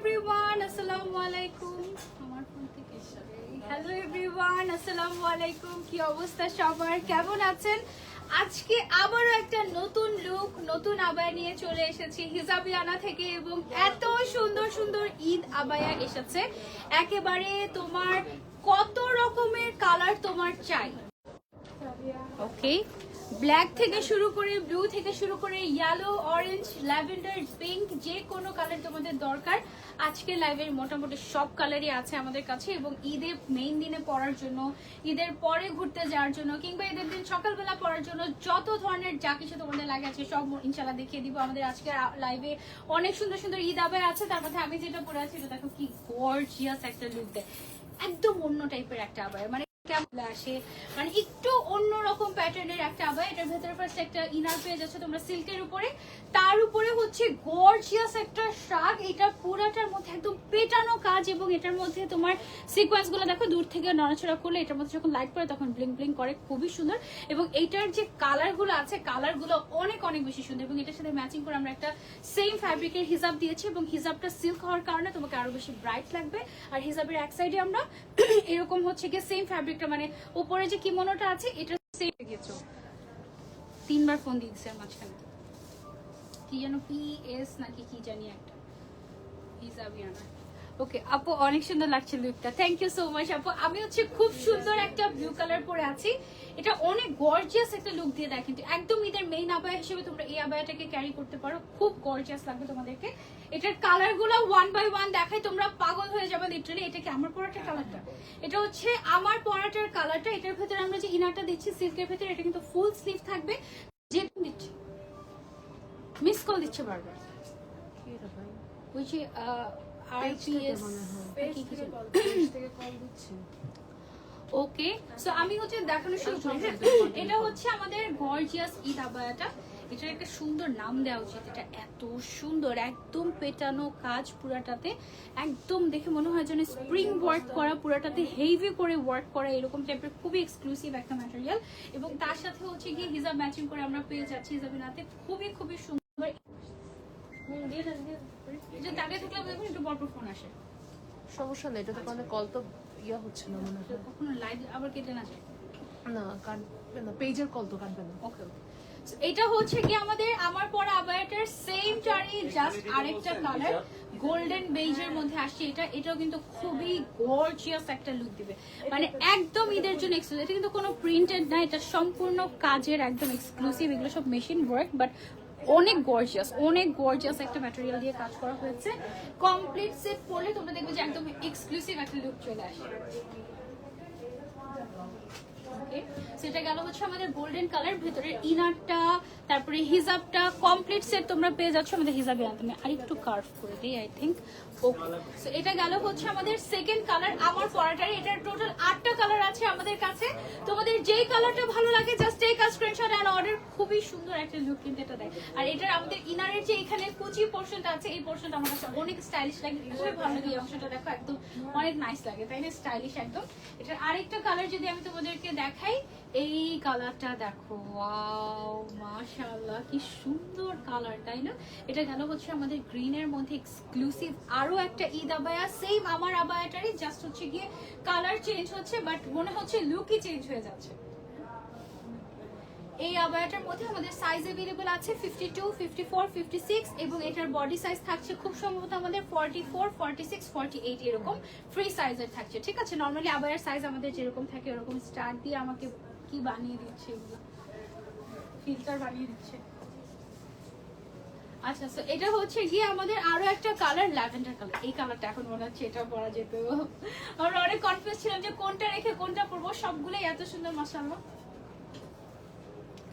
Everyone, আসসালামু আলাইকুম। আমার ফোন থেকে হ্যালো এভরিওয়ান, আসসালামু আলাইকুম। কি অবস্থা সবার, কেমন আছেন? আজকে আবারও একটা নতুন লুক, নতুন আবায়া নিয়ে চলে এসেছি হিজাবিয়ানা থেকে এবং এত সুন্দর সুন্দর ঈদ আবায়া এসেছে। একেবারে তোমার কত রকমের কালার তোমার চাই, ওকে, ব্ল্যাক থেকে শুরু করে ব্লু থেকে শুরু করে ইয়েলো, অরেঞ্জ, ল্যাভেন্ডার, পিঙ্ক, যে কোনো কালার তোমাদের দরকার। আজকে লাইভের মোটামুটি সব কালারই আছে আমাদের কাছে এবং ঈদের মেইন দিনে পরার জন্য, ঈদের পরে ঘুরতে যাওয়ার জন্য কিংবা ঈদের দিন সকালবেলা পরার জন্য যত ধরনের যা কিছু তোমাদের লাগে আছে সব ইনশাল্লাহ দেখিয়ে দিব। আমাদের আজকে লাইভে অনেক সুন্দর সুন্দর ঈদ আবায়া আছে। তার মধ্যে আমি যেটা পরে আছি দেখো কি গর্জিয়াস একটা লুক দেয়, একদম অন্য টাইপের একটা আবায়া, মানে আসে মানে একটু অন্যরকম প্যাটার্নের একটা আবায়া। এটার ভেতরে ফার্স্ট একটা ইনার পেয়ে যাচ্ছে তোমরা সিল্কের উপরে, তার উপরে হচ্ছে গর্জিয়াস একটা শাক। এটা পুরাটার মধ্যে একদম পেটানো কাজ এবং এটার মধ্যে তোমার সিকোয়েন্স গুলো দেখো দূর থেকে নড়াচড়া করলে এটার মধ্যে যখন লাইট পড়ে তখন ব্লিং ব্লিং করে, খুবই সুন্দর। এবং এইটার যে কালার গুলো আছে কালার গুলো অনেক অনেক বেশি সুন্দর এবং এটার সাথে ম্যাচিং করে আমরা একটা সেম ফ্যাব্রিকের হিজাব দিয়েছি এবং হিজাবটা সিল্ক হওয়ার কারণে তোমাকে আরো বেশি ব্রাইট লাগবে। আর হিজাবের এক সাইডে আমরা এরকম হচ্ছে কি সেম ফ্যাব্রিকটা, মানে উপরে যে কিমোনোটা আছে এটা সেম গেছো। তিনবার ফোন দিয়ে দিচ্ছে মাঝখানে, কি যেন PS নাকি কি জানি একটা হিজাবিয়ানা। ওকে আপু, অনেক সুন্দর লাগছে লুকটা, থ্যাংক ইউ সো মাচ আপু। আমি হচ্ছে খুব সুন্দর একটা ব্লু কালার পরে আছি, এটা অনেক গর্জিয়াস একটা লুক দিয়ে দেয়, কিন্তু একদম ঈদের মেইন আবায়া হিসেবে তোমরা এই আবায়াটাকে ক্যারি করতে পারো, খুব গর্জিয়াস লাগবে তোমাদেরকে। এটার কালার গুলো 1 বাই 1 দেখাই, তোমরা পাগল হয়ে যাবে লিটারালি। এটা কি আমার পরাটার কালারটা? এটা হচ্ছে আমার পরাটার কালারটা। এটার ভেতরে আমরা যে ইনারটা দিচ্ছি সিল্কের ভেতরে, এটা কিন্তু ফুল স্লিভ থাকবে। যে দিচ্ছি মিস কল দিচ্ছে বারবার, ওই যে ওকে। সো আমি হচ্ছে দেখানো শুরু করি। এটা হচ্ছে আমাদের গর্জিয়াস ঈদ আবায়াটা, এটার একটা সুন্দর নাম দেওয়া উচিত। এটা এত সুন্দর, একদম পেটানো কাজ পুরাটাতে, একদম দেখে মনে হয় যেন স্প্রিং ওয়ার্ক করা, পুরাটাতে হেভি করে ওয়ার্ক করা, এরকম টাইপের খুবই এক্সক্লুসিভ একটা ম্যাটেরিয়াল। এবং তার সাথে হচ্ছে গিয়ে হিজাব ম্যাচিং করে আমরা পেয়ে যাচ্ছি হিজাবিনাতে, খুবই খুবই সুন্দর। এটা দাঁড়িয়ে থাকলে একটু বড় ফোন আসে, সমস্যা নেই, এটা তো কারণে কল তো ইয়া হচ্ছে না মনে হয়। কখনো লাইট আবার কেটে না যায় না, কাটবে না, পেজের কল তো কাটবে না। ওকে। এটা হচ্ছে কি আমাদের আমার পরা আবায়াটার সেম টারি, জাস্ট আরেকটা কালার গোল্ডেন বেজের মধ্যে আসছে। এটাও কিন্তু খুবই গর্জিয়াস একটা লুক দিবে, মানে একদম ঈদের জন্য এক্সক্লুসিভ। এটা কিন্তু কোনো প্রিন্টেড না, এটা সম্পূর্ণ কাজের একদম এক্সক্লুসিভ, এগুলো সব মেশিন ওয়ার্ক, বাট অনেক গর্জিয়াস একটা ম্যাটেরিয়াল দিয়ে কাজ করা হয়েছে। কমপ্লিট সেট পরলে তোমরা দেখবে যে একদম এক্সক্লুসিভ একটা লুক চলে আসে। সেটা গেল হচ্ছে আমাদের গোল্ডেন কালার, ভেতরের ইনারটা, তারপরে হিজাবটা, কমপ্লিট সেট তোমরা পেয়ে যাচ্ছ আমাদের হিজাবে। আমি আরেকটু কার্ভ করে দিই আই থিঙ্ক। ওকে, সো এটা গেল হচ্ছে আমাদের সেকেন্ড কালার আমার পরাটারে। এটার টোটাল 8টা কালার আছে আমাদের কাছে, তোমাদের যেই কালারটা ভালো লাগে just take a screenshot and order. খুবই সুন্দর একটা লুক কিন্তু এটা দেয়। আর এটার আমাদের ইনারের যে এখানে কুচি পোর্শনটা আছে, এই পোর্শনটা আমার কাছে অনেক স্টাইলিশ লাগে, খুবই ভালো লাগে। এই অংশটা দেখো একদম অনেক নাইস লাগে, তাই না? স্টাইলিশ একদম। এটার আরেকটা কালার যদি আমি তোমাদেরকে দেখাই, এই কালারটা দেখো, ওয়াও মাশাআল্লাহ কি সুন্দর কালার, তাই না? এটা গেল হচ্ছে আমাদের গ্রিনের মধ্যে এক্সক্লুসিভ আরো একটা ঈদ আবায়া, সেম আমার আবায়াটারই, জাস্ট হচ্ছে গিয়ে কালার চেঞ্জ হচ্ছে, বাট মনে হচ্ছে লুকই চেঞ্জ হয়ে যাচ্ছে। এই আবায়াটার মধ্যে আমাদের সাইজ अवेलेबल আছে 52, 54, 56 এবং এটার বডি সাইজ থাকছে খুব সম্ভবত আমাদের 44, 46, 48 এরকম ফ্রি সাইজের থাকছে। ঠিক আছে, নরমালি আবায়ার সাইজ আমাদের যেরকম থাকে এরকম স্টার দিয়ে আমাকে কি বানিয়ে দিচ্ছে, এগুলো ফিল্টার বানিয়ে দিচ্ছে। আচ্ছা, সো এটা হচ্ছে গিয়ে আমাদের আরো একটা কালার ল্যাভেন্ডার কালার। এই কালারটা এখন মনে হচ্ছে এটা পরা যেত, আমরা অনেক কনফিউজ ছিলাম যে কোনটা রেখে কোনটা পরবো, সবগুলোই এত সুন্দর মাশাআল্লাহ।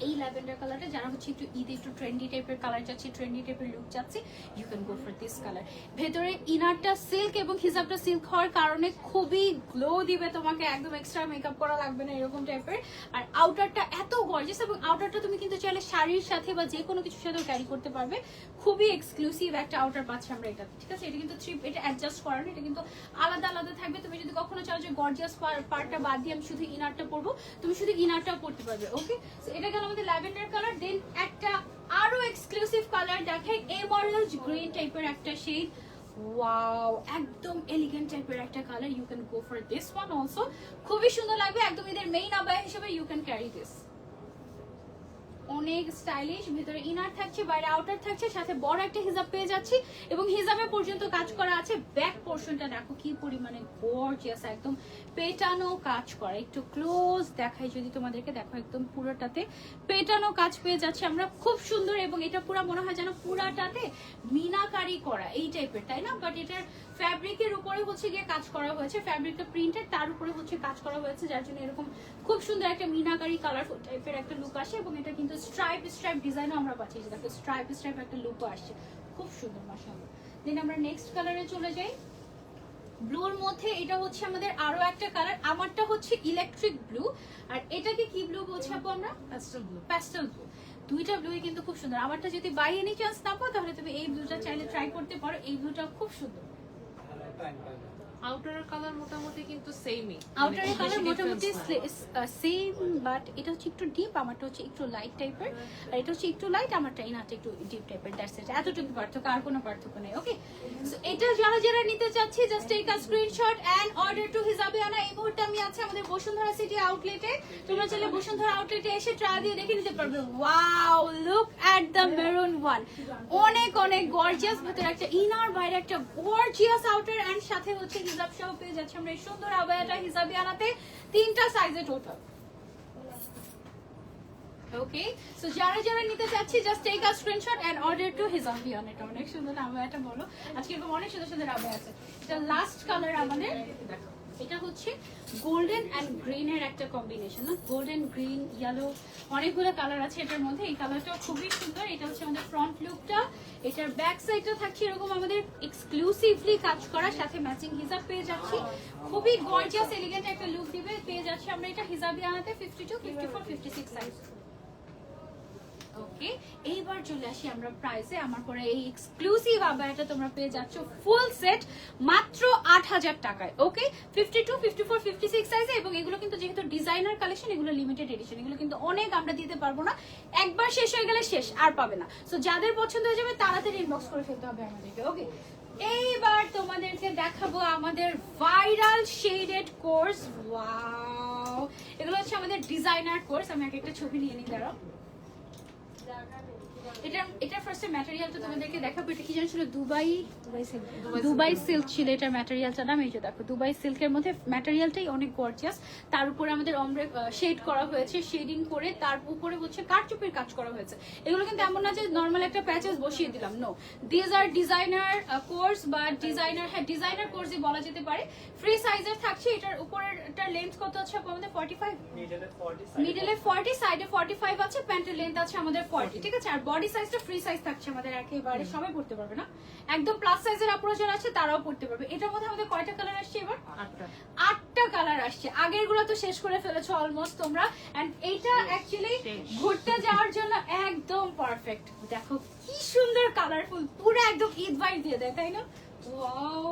এই ল্যাভেন্ডার কালারটা যারা হচ্ছে একটু ঈদে একটু ট্রেন্ডি টাইপের কালার চাচ্ছে, ট্রেন্ডি টাইপের লুক চাচ্ছে, you can go for this colour. ভেতরে ইনারটা সিল্ক এবং হিজাবটা সিল্ক হওয়ার কারণে খুবই গ্লো দিবে তোমাকে, একদম এক্সট্রা মেকআপ করা লাগবে না এরকম টাইপের। আর আউটারটা এত গর্জিয়াস এবং আউটারটা তুমি কিন্তু চাইলে শাড়ির সাথে বা যে কোনো কিছুর সাথেও ক্যারি করতে পারবে, খুবই এক্সক্লুসিভ একটা আউটার পাচ্ছি আমরা এটা। ঠিক আছে, এটা কিন্তু এটা অ্যাডজাস্ট করার, এটা কিন্তু আলাদা আলাদা থাকবে। তুমি যদি কখনো চাও যে গর্জিয়াস পার্টটা বাদ দিয়ে আমি শুধু ইনারটা পরবো, তুমি শুধু ইনারটাও পরতে পারবে। ওকে, সো এটা গেল আমাদের ল্যাভেন্ডার কালার। দেন একটা আরো এক্সক্লুসিভ কালার দেখাই, এমারাল্ড গ্রিন টাইপের একটা শেড, ওয়াও, একদম এলিগেন্ট টাইপের একটা colour. You can go for this one also, খুবই সুন্দর লাগবে একদম এদের মেইন আবায়া হিসেবে। ইউ ক্যান ক্যারি দিস, অনেক স্টাইলিশ। ভিতরে ইনার থাকছে, বাইরে আউটার থাকছে, সাথে বড় একটা হিজাব পেয়ে যাচ্ছি এবং হিজাবে পর্যন্ত কাজ করা আছে। ব্যাক পোর্শনটা দেখো কি পরিমাণে গর্জিয়াস, একদম পেটানো কাজ করা। একটু ক্লোজ দেখাই যদি তোমাদেরকে, দেখো একদম পুরোটাতে পেটানো কাজ পেয়ে যাচ্ছে আমরা, খুব সুন্দর। এবং এটা পুরো মনে হয় যেন পুরাটাতে মিনাকারি করা এই টাইপের, তাই না? বাট এটার ফ্যাব্রিকের উপরে হচ্ছে গিয়ে কাজ করা হয়েছে, ফ্যাব্রিকটা প্রিন্টেড, তার উপরে হচ্ছে কাজ করা হয়েছে, যার জন্য এরকম খুব সুন্দর একটা মিনাকারি কালারফুল টাইপের একটা লুক আসে। এবং এটা কিন্তু স্ট্রাইপ ডিজাইনও আমরা পাচ্ছি, দেখো স্ট্রাইপ একটা লুকও আসছে, খুব সুন্দর মাশাআল্লাহ। দেন আমরা নেক্সট কালারে চলে যাই, ব্লুর মধ্যে। এটা হচ্ছে আমাদের আরো একটা কালার, আমারটা হচ্ছে ইলেকট্রিক ব্লু, আর এটাকে কি ব্লু বলছি আপু আমরা? Pastel blue. দুইটা ব্লুই কিন্তু খুব সুন্দর। আমারটা যদি বাই এনি চান্স না পাও তাহলে তুমি এই ব্লুটা চাইলে ট্রাই করতে পারো, এই ব্লুটা খুব সুন্দর। আউটারের কালার মোটামুটি কিন্তু সেমই, আউটারের কালার মোটামুটি সেম, বাট এটা হচ্ছে একটু ডিপ, আমারটা হচ্ছে একটু লাইট টাইপের, আর এটা হচ্ছে একটু লাইট, আমারটা ইনারটা একটু ডিপ টাইপের। দ্যাটস ইট, এতটুকু পার্থক্য, আর কোনো পার্থক্য নেই। ওকে, সো এটা যারা নিতে চাচ্ছি just take a screenshot and order to Hijabiana. এই মুহূর্তে আমি আছি আমাদের বসুন্ধরা সিটি আউটলেটে, তোমরা চাইলে বসুন্ধরা আউটলেটে এসে ট্রায়াল দিয়ে দেখে নিতে পারবে। Wow, look at the maroon one, অনেক গর্জিয়াস। ভিতরে একটা ইনার, বাইরে একটা গর্জিয়াস আউটার, এন্ড সাথে হচ্ছে হিজাব সহ পেয়ে যাচ্ছে আমরা এই সুন্দর আবায়াটা হিজাবিয়ানাতে, 3টা সাইজে টোটাল। ওকে, সো যারা নিতে চাচ্ছি just take a screenshot and order to Hijabiana. এটা অনেক সুন্দর আবায়াটা, বলো আজকে এরকম অনেক সুন্দর আবায়া আছে। এটা লাস্ট কালার আমাদের, দেখো এটা হচ্ছে গোল্ডেন এন্ড গ্রিন এর একটা কম্বিনেশন, না? গোল্ডেন, গ্রিন, ইয়েলো, অনেকগুলো কালার আছে এটার মধ্যে। এই কালারটা খুবই সুন্দর। এটা হচ্ছে আমাদের ফ্রন্ট লুকটা, এটার ব্যাক সাইডটা থাকছে এরকম আমাদের এক্সক্লুসিভলি কাজ করা, সাথে ম্যাচিং হিজাব পেয়ে যাচ্ছি। খুবই গর্জিয়াস এলিগেন্ট একটা লুক দিবে, পেয়ে যাচ্ছি আমরা এটা হিজাবিয়ানাতে 52, 54, 56 সাইজ। ওকে, এইবার চলে আসি আমরা প্রাইসে। আমার পরে এই এক্সক্লুসিভ আবায়াটা তোমরা পেয়ে যাচ্ছ ফুল সেট মাত্র 8000 টাকায়। ওকে, 52, 54, 56 সাইজে। এবং এগুলো কিন্তু যেহেতু ডিজাইনার কালেকশন, এগুলো লিমিটেড এডিশন, এগুলো কিন্তু অনেক আমরা দিতে পারবো না, একবার শেষ হয়ে গেলে শেষ, আর পাবে না। সো যাদের পছন্দ হয়ে যাবে তাড়াতাড়ি ইনবক্স করে ফেলতে হবে আমাদেরকে। ওকে, এইবার তোমাদেরকে দেখাবো আমাদের ভাইরাল শেডেড কোর্স। ওয়াও, এগুলো হচ্ছে আমাদের ডিজাইনার কোর্স। আমি একটা ছবি নিয়ে নিই, দাঁড়াও। এটা ফার্স্টে ম্যাটেরিয়ালটা তোমাদেরকে দেখাবো। এটা কি জানো ছিল? দুবাই সিল্ক ছিল এটার ম্যাটেরিয়ালটার নাম। এই যে দেখো, দুবাই সিল্কের মধ্যে ম্যাটেরিয়ালটাই অনেক গর্জিয়াস। তার উপরে আমাদের অমব্রে শেড করা হয়েছে, শেডিং করে তার উপরে হচ্ছে কারচুপির কাজ করা হয়েছে। এগুলো কিন্তু এমন না যে নর্মাল একটা প্যাচেস বসিয়ে দিলাম, no, this are designer course বা ডিজাইনার, হ্যাঁ ডিজাইনার কোর্সই বলা যেতে পারে। ফ্রি সাইজের থাকছে। এটার উপরের লেন্থ কত আছে আমাদের? 45, মিডলে 40, সাইডে 45 আছে, প্যান্টের লেন্থ আছে আমাদের 40, ঠিক আছে? আর বডি সাইজটা ফ্রি সাইজ থাকছে আমাদের, একেবারে সবাই পড়তে পারবে না, একদম প্লাস সাইজের আপুরা যারা আছে তারাও পড়তে পারবে। এটার মধ্যে আমাদের কয়টা কালার আসছে এবার? 8টা কালার আসছে। আগের গুলো তো শেষ করে ফেলেছো অলমোস্ট তোমরা, এন্ড এইটা অ্যাকচুয়ালি ঘুরতে যাওয়ার জন্য একদম পারফেক্ট। দেখো কি সুন্দর কালারফুল, পুরো একদম ঈদ ভাইব দিয়ে দেয়, তাই না? ওয়াও,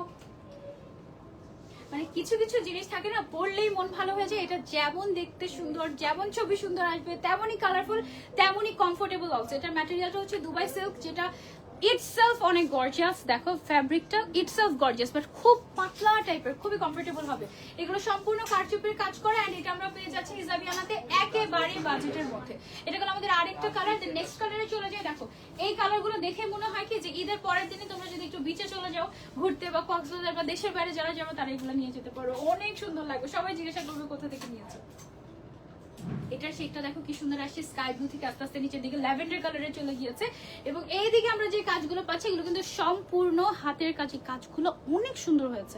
মানে কিছু জিনিস থাকে না, পড়লেই মন ভালো হয়ে যায়। এটা যেমন দেখতে সুন্দর, যেমন ছবি সুন্দর আসবে, তেমনই কালারফুল, তেমনই কমফোর্টেবল অলসো। এটার ম্যাটেরিয়ালটা হচ্ছে দুবাই সিল্ক, যেটা ইটসেলফ অনেক গর্জিয়াস। দেখো ফ্যাব্রিকটা ইটসেলফ গর্জিয়াস, বাট খুব পাতলা টাইপের, খুবই কমফোর্টেবল হবে। এগুলো সম্পূর্ণ কারচুপির কাজ করা, এন্ড এটা আমরা পেয়ে যাচ্ছি হিজাবিয়ানাতে একেবারে বাজেটের মধ্যে। এটা হলো আমাদের আরেকটা কালার। নেক্সট কালারে চলে যায়। দেখো এই কালারগুলো দেখে মনে হয় কি যে ঈদের পরের দিনে তোমরা যদি একটু বিচে চলে যাও ঘুরতে, বা কক্সবাজার বা দেশের বাইরে যারা যাবো তারা এগুলো নিয়ে যেতে পারো, অনেক সুন্দর লাগবে। সবাই জিজ্ঞাসা করবে কোথা থেকে নিয়েছো। এটার শেডটা দেখো কি সুন্দর আসছে, স্কাই ব্লু থেকে আস্তে আস্তে নিচের দিকে ল্যাভেন্ডার কালারে চলে গিয়েছে। এবং এই দিকে আমরা যে কাজগুলো পাচ্ছি এগুলো কিন্তু সম্পূর্ণ হাতের কাজে, কাজগুলো অনেক সুন্দর হয়েছে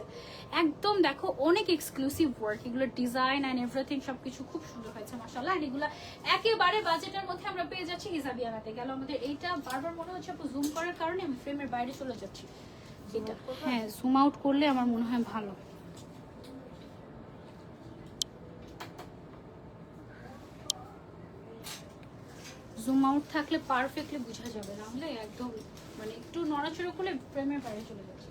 একদম। দেখো অনেক এক্সক্লুসিভ ওয়ার্ক, এগুলো ডিজাইন এন্ড এভরিথিং সবকিছু খুব সুন্দর হয়েছে মাশাআল্লাহ। আর এগুলো একেবারে বাজেটের মধ্যে আমরা পেয়ে যাচ্ছি হিজাবিয়ানাতে। গেল আমাদের এইটা, বারবার মনে হচ্ছে আপু জুম করার কারণে আমি ফ্রেমের বাইরে চলে যাচ্ছি। এটা হ্যাঁ, জুম আউট করলে আমার মনে হয় ভালো। জুম আউট থাকলে পারফেক্টলি বোঝা যাবে, নাহলে একদম মানে একটু নড়াচড়া করলে ফ্রেমের বাইরে চলে যাচ্ছে।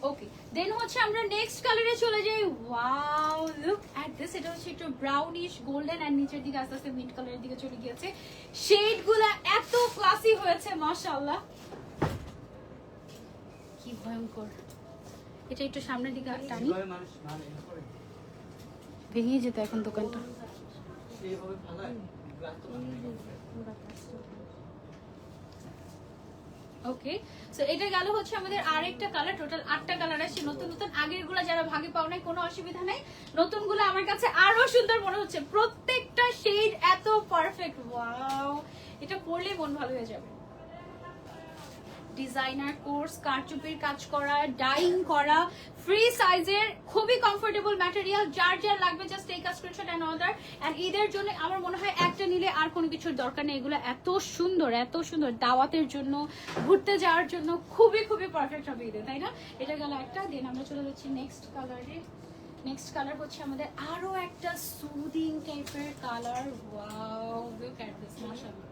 ওকে, দেন হচ্ছে আমরা নেক্সট কালারে চলে যাই। Wow, look at this. এটা হচ্ছে একটু ব্রাউনিশ গোল্ডেন, এন্ড নিচের দিকে আস্তে আস্তে মিন্ট কালারের দিকে চলে গিয়েছে। শেডগুলো এত ক্লাসি হয়েছে মাশাআল্লাহ, কি ভয়ঙ্কর। এটা একটু সামনের দিকে টানি, ভেঙে যেত এখন দোকানটা। ওকে, সো এটা গেল হচ্ছে আমাদের আরেকটা কালার। টোটাল 8টা কালার আছে নতুন নতুন। আগেরগুলো যারা ভাগে পাও নাই কোনো অসুবিধা নাই, নতুনগুলো আমার কাছে আরো সুন্দর মনে হচ্ছে। প্রত্যেকটা শেড এত পারফেক্ট, ওয়াও, এটা পরলেই মন ভালো হয়ে যাবে। ডিজাইনার কোর্স, কারচুপির কাজ করা, ডাইং করা, ফ্রি সাইজের, খুবই কমফোর্টেবল ম্যাটেরিয়াল। যার যার লাগবে just take a screenshot and order. And ঈদের জন্য আমার মনে হয় একটা নিলে আর কোনো কিছুর দরকার নেই। এগুলো এত সুন্দর, এত সুন্দর, দাওয়াতের জন্য, ঘুরতে যাওয়ার জন্য খুবই খুবই পারফেক্ট হবে ঈদে, তাই না? এটা গেল একটা। দেন আমরা চলে যাচ্ছি নেক্সট কালারে। নেক্সট কালার হচ্ছে আমাদের আরো একটা সুদিং টাইপের colour. Wow, look at this, মাশাআল্লাহ।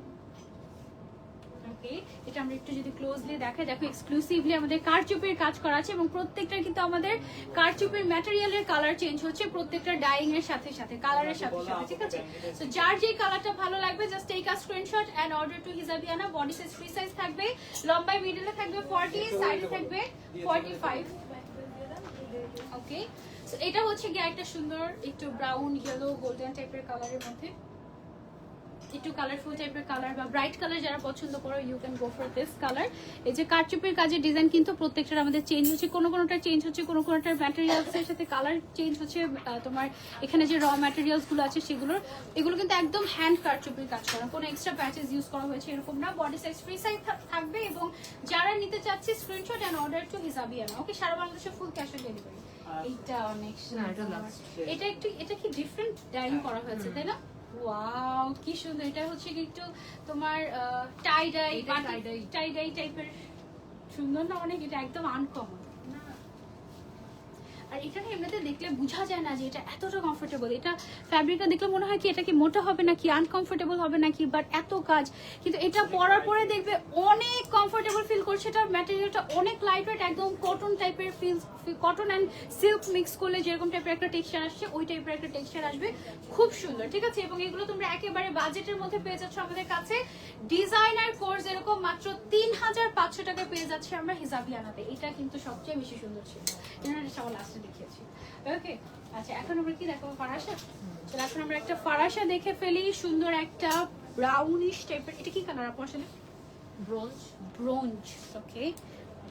ওকে, এটা আমরা একটু যদি ক্লোজলি দেখাই, দেখো এক্সক্লুসিভলি আমাদের কারচুপির কাজ করা আছে এবং প্রত্যেকটা কিন্তু আমাদের কারচুপির ম্যাটেরিয়ালের কালার চেঞ্জ হচ্ছে প্রত্যেকটা ডাইং এর সাথে সাথে, কালারের সাথে সাথে, ঠিক আছে? সো যার যে কালারটা ভালো লাগবে just take a screenshot and order to Hijabiana. Body size free size থাকবে, লম্বায় মিডলে থাকবে 40, সাইডে থাকবে 45। ওকে, সো এটা হচ্ছে গিয়ে একটা সুন্দর একটু ব্রাউন ইয়েলো গোল্ডেন টাইপের কালারের মধ্যে, একটু কালারফুল টাইপের কালার বা ব্রাইট কালার যারা পছন্দ করো, you can go for this colour. এই যে কারচুপির কাজের ডিজাইন কিন্তু প্রত্যেকটার আমাদের চেঞ্জ হচ্ছে, কোনো কোনোটা চেঞ্জ হচ্ছে, কোনো কোনোটার ম্যাটেরিয়ালসের সাথে কালার চেঞ্জ হচ্ছে। তোমার এখানে যে র ম্যাটেরিয়ালস গুলো আছে সেগুলোর, এগুলো কিন্তু একদম হ্যান্ড কারচুপির কাজ করা, কোনো এক্সট্রা প্যাচেস ইউজ করা হয়েছে এরকম না। বডি সাইজ ফ্রি সাইজ থাকবে এবং যারা নিতে চাচ্ছে স্ক্রিনশট এন্ড অর্ডার টু হিজাবিয়ানা। ওকে, সারা বাংলাদেশে ফুল ক্যাশ অন ডেলিভারি। এইটা অনেক সুন্দর, এটা একটু, এটা কি ডিফারেন্ট ডাইং করা হয়েছে তাই না? ওয়াও, কি সুন্দর। এটা হচ্ছে কি একটু তোমার টাই ডাই টাইপের, সুন্দর না অনেক? এটা একদম আনকমন। আর এখানে এমনিতে দেখলে বোঝা যায় না যে এটা এতটা কমফোর্টেবল। এটা ফ্যাব্রিকটা দেখলে মনে হয় কি এটা কি মোটা হবে নাকি, আনকমফোর্টেবল হবে নাকি, বাট এত কাজ। কিন্তু এটা পরার পরে দেখবে অনেক কমফোর্টেবল ফিল করছে। এটা ম্যাটেরিয়ালটা অনেক লাইট ওয়েট, একদম কটন টাইপের ফিল, কটন অ্যান্ড সিল্ক মিক্স করলে যেরকম টাইপের একটা টেক্সচার আসছে ওই টাইপের একটা টেক্সচার আসবে, খুব সুন্দর, ঠিক আছে? এবং এগুলো তোমরা একেবারে বাজেটের মধ্যে পেয়ে যাচ্ছ আমাদের কাছে। ডিজাইনার কোর্স এরকম মাত্র 3500 টাকা পেয়ে যাচ্ছে আমরা হিজাবিয়ানাতে। এটা কিন্তু সবচেয়ে বেশি সুন্দর ছিল, এটা সবার লাস্টে দেখিয়েছি। ওকে, আচ্ছা এখন আমরা কি দেখাবো? ফারাসা। চলো এখন আমরা একটা ফারাসা দেখে ফেলি, সুন্দর একটা ব্রাউনিশ টাইপের। এটা কি কালার আপু আসলে? ব্রোঞ্জ। ব্রোঞ্জ। ওকে,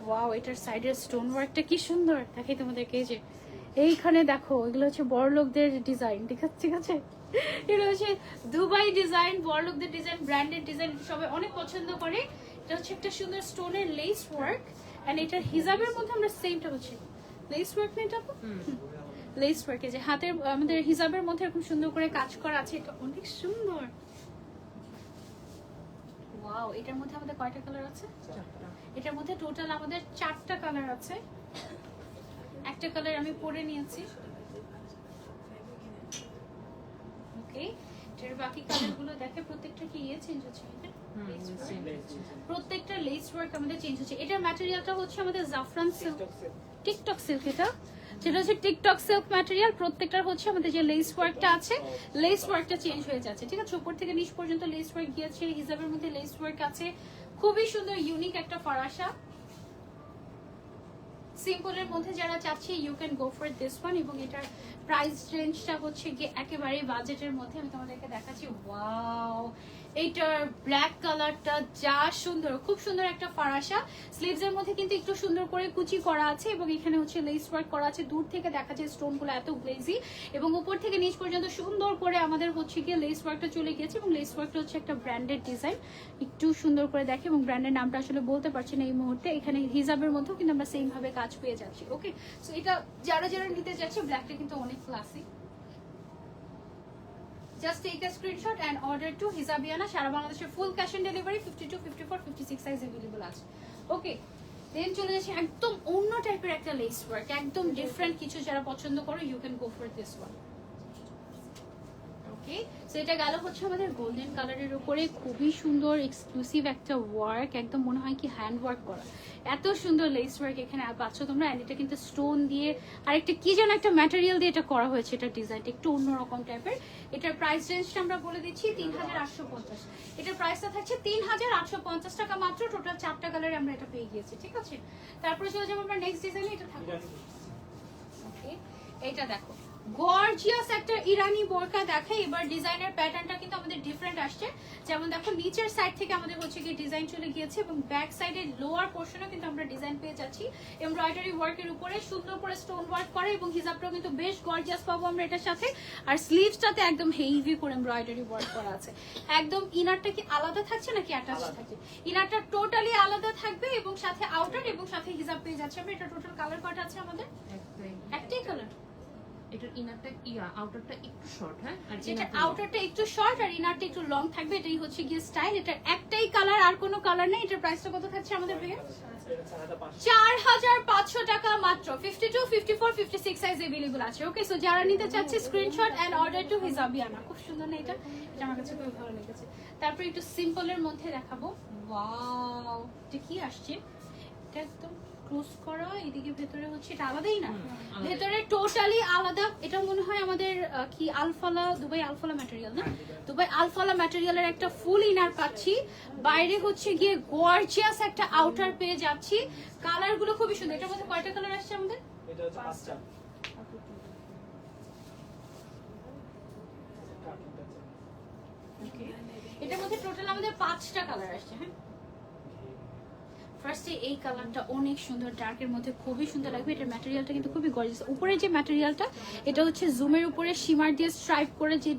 ওয়াও, এটার সাইডের স্টোন ওয়ার্কটা কি সুন্দর। দেখাই তোমাদেরকে, এই যে এইখানে দেখো, এগুলো হচ্ছে বড় লোকদের ডিজাইন, ঠিক আছে? ঠিক আছে, এগুলো হচ্ছে দুবাই ডিজাইন, বড় লোকদের ডিজাইন, ব্র্যান্ডেড ডিজাইন, সবাই অনেক পছন্দ করে। এটা হচ্ছে একটা সুন্দর স্টোনের লেস ওয়ার্ক এন্ড এটার হিজাবের মধ্যে আমরা সেমটা হচ্ছে লেস ওয়ার্ক, না এটা লেস ওয়ার্কে যে হাতের আমাদের হিজাবের মধ্যে এরকম সুন্দর করে কাজ করা আছে। এটা অনেক সুন্দর। ওয়াও, এটার মধ্যে আমাদের কয়টা কালার আছে? এটার মধ্যে টোটাল আমাদের 4টা কালার আছে। একটা কালার আমি পরে নিয়েছি। ওকে, এর বাকি কালারগুলো দেখে প্রত্যেকটা কি ইয়ে চেঞ্জ হচ্ছে, প্রত্যেকটা লেস ওয়ার্ক আমাদের চেঞ্জ হচ্ছে। এটার ম্যাটেরিয়ালটা হচ্ছে আমাদের জাফরান সিল্ক, টিকটক সিল্ক। এটা যেটা হচ্ছে টিকটক সিল্ক ম্যাটেরিয়াল। প্রত্যেকটার হচ্ছে আমাদের যে লেস ওয়ার্কটা আছে, লেস ওয়ার্কটা চেঞ্জ হয়ে যাচ্ছে, ঠিক আছে? উপর থেকে নিচ পর্যন্ত লেস ওয়ার্ক গিয়েছে, হিজাবের মধ্যে লেস ওয়ার্ক আছে। খুবই সুন্দর ইউনিক একটা ফারাসা। সিম্পলের মধ্যে যারা চাচ্ছে you can go for this one. এবং এটার প্রাইস রেঞ্জটা হচ্ছে গিয়ে একেবারে বাজেটের মধ্যে। আমি তোমাদেরকে দেখাচ্ছি। ওয়াও, এইটার ব্ল্যাক কালারটা যা সুন্দর, খুব সুন্দর একটা ফারাসা। স্লিভস এর মধ্যে কিন্তু একটু সুন্দর করে কুচি করা আছে এবং এখানে হচ্ছে লেস ওয়ার্ক করা আছে। দূর থেকে দেখা যায় স্টোন গুলো এত গ্লেজি এবং উপর থেকে নিচ পর্যন্ত সুন্দর করে আমাদের হচ্ছে গিয়ে লেস ওয়ার্কটা চলে গিয়েছে। এবং লেস ওয়ার্কটা হচ্ছে একটা ব্র্যান্ডেড ডিজাইন, একটু সুন্দর করে দেখে, এবং ব্র্যান্ডের নামটা আসলে বলতে পারছি না এই মুহূর্তে। এখানে হিজাবের মধ্যেও কিন্তু আমরা সেম ভাবে কাজ পেয়ে যাচ্ছি। ওকে, সো এটা যারা যারা নিতে যাচ্ছে, ব্ল্যাকটা কিন্তু অনেক classic. Just take a screenshot and order to হিজাবিয়ানা। সারা বাংলাদেশে full cash on delivery. 52, 54, 56 size available আছে। ওকে, দেন চলে যাচ্ছে একদম অন্য টাইপের একটা লেস ওয়ার্ক, একদম ডিফারেন্ট কিছু যারা পছন্দ করো, you can go for this one. Okay, okay, so এটা গেল হচ্ছে আমাদের গোল্ডেন কালারের উপরে, খুবই সুন্দর এক্সক্লুসিভ একটা ওয়ার্ক, একদম মনে হয় কি হ্যান্ড ওয়ার্ক করা, এত সুন্দর লেস ওয়ার্ক এখানে পাচ্ছ তোমরা। এন্ড এটা কিন্তু স্টোন দিয়ে আর একটা কি যেন একটা ম্যাটেরিয়াল দিয়ে এটা করা হয়েছে, এটা ডিজাইনটা একটু অন্যরকম টাইপের। এটার প্রাইস রেঞ্জটা আমরা বলে দিচ্ছি 3850। এটার প্রাইসটা থাকছে 3850 টাকা মাত্র। টোটাল 4টা কালারে আমরা এটা পেয়ে গিয়েছি, ঠিক আছে। তারপরে চলে যাবো আমরা নেক্সট ডিজাইনে, এটা থাকবে ওকে। এটা দেখো গর্জিয়াস একটা ইরানি বোরকা দেখাই। এবার ডিজাইনের প্যাটার্নটা কিন্তু আমাদের ডিফারেন্ট আসছে। যেমন দেখো নিচের সাইড থেকে আমাদের হচ্ছে কি ডিজাইন চলে গিয়েছে এবং ব্যাক সাইডের লোয়ার পোর্শনও কিন্তু আমরা ডিজাইন পেয়ে যাচ্ছি এমব্রয়ডারি ওয়ার্কের উপরে, সুন্দর করে স্টোন ওয়ার্ক করা এবং হিজাবটাও কিন্তু বেশ গর্জিয়াস পাবো আমরা এটার সাথে। আর স্লিভসটাতে একদম হেভি করে এমব্রয়ডারি ওয়ার্ক করা আছে। একদম ইনারটা কি আলাদা থাকছে নাকি অ্যাটাচ থাকছে? ইনারটা টোটালি আলাদা থাকবে এবং সাথে আউটার এবং সাথে হিজাব পেয়ে যাচ্ছে আমরা। এটা টোটাল কালার কয়টা আছে আমাদের? একটাই কালার। এটার ইনারটা আউটারটা একটু শর্ট, হ্যাঁ, আর যেটা আউটারটা একটু শর্ট আর ইনারটা একটু লং থাকবে, এটাই হচ্ছে গিয়ে স্টাইল। এটার একটাই কালার, আর কোনো কালার নেই। এটার প্রাইসটা কত থাকছে আমাদের ভাইয়া? 4500 টাকা মাত্র। 52, 54, 56 সাইজ अवेलेबल আছে। ওকে, সো যারা নিতে চাচ্ছে স্ক্রিনশট এন্ড অর্ডার টু হিজাবিয়ানা। খুব সুন্দর না এটা? এটা আমার কাছে খুব ভালো লেগেছে। তারপর একটু সিম্পলের মধ্যে দেখাবো। ওয়াও, এটা কি আসছে? এটা একদম ক্লোজ করা, এদিকে ভেতরে হচ্ছে এটা আলাদাই না, ভেতরে টোটালি আলাদা। এটা মনে হয় আমাদের কি আলফালা, দুবাই আলফালা ম্যাটেরিয়াল না? দুবাই আলফালা ম্যাটেরিয়ালের একটা ফুল ইনার পাচ্ছি, বাইরে হচ্ছে গিয়ে গর্জিয়াস একটা আউটার পেয়ে যাচ্ছি। কালার গুলো খুবই সুন্দর। এটার মধ্যে কয়টা কালার আসছে আমাদের? এটা হচ্ছে 5টা। এটার মধ্যে টোটাল আমাদের 5টা কালার আসছে। হ্যাঁ, ফার্স্টে এই কালারটা অনেক সুন্দর, ডার্কের মধ্যে খুবই সুন্দর লাগবে। এটার ম্যাটেরিয়ালটা কিন্তু খুবই গর্জিয়াস। উপরে যে ম্যাটেরিয়ালটা, এটা হচ্ছে জুমের উপরে শিমার দিয়ে স্ট্রাইপ করে যে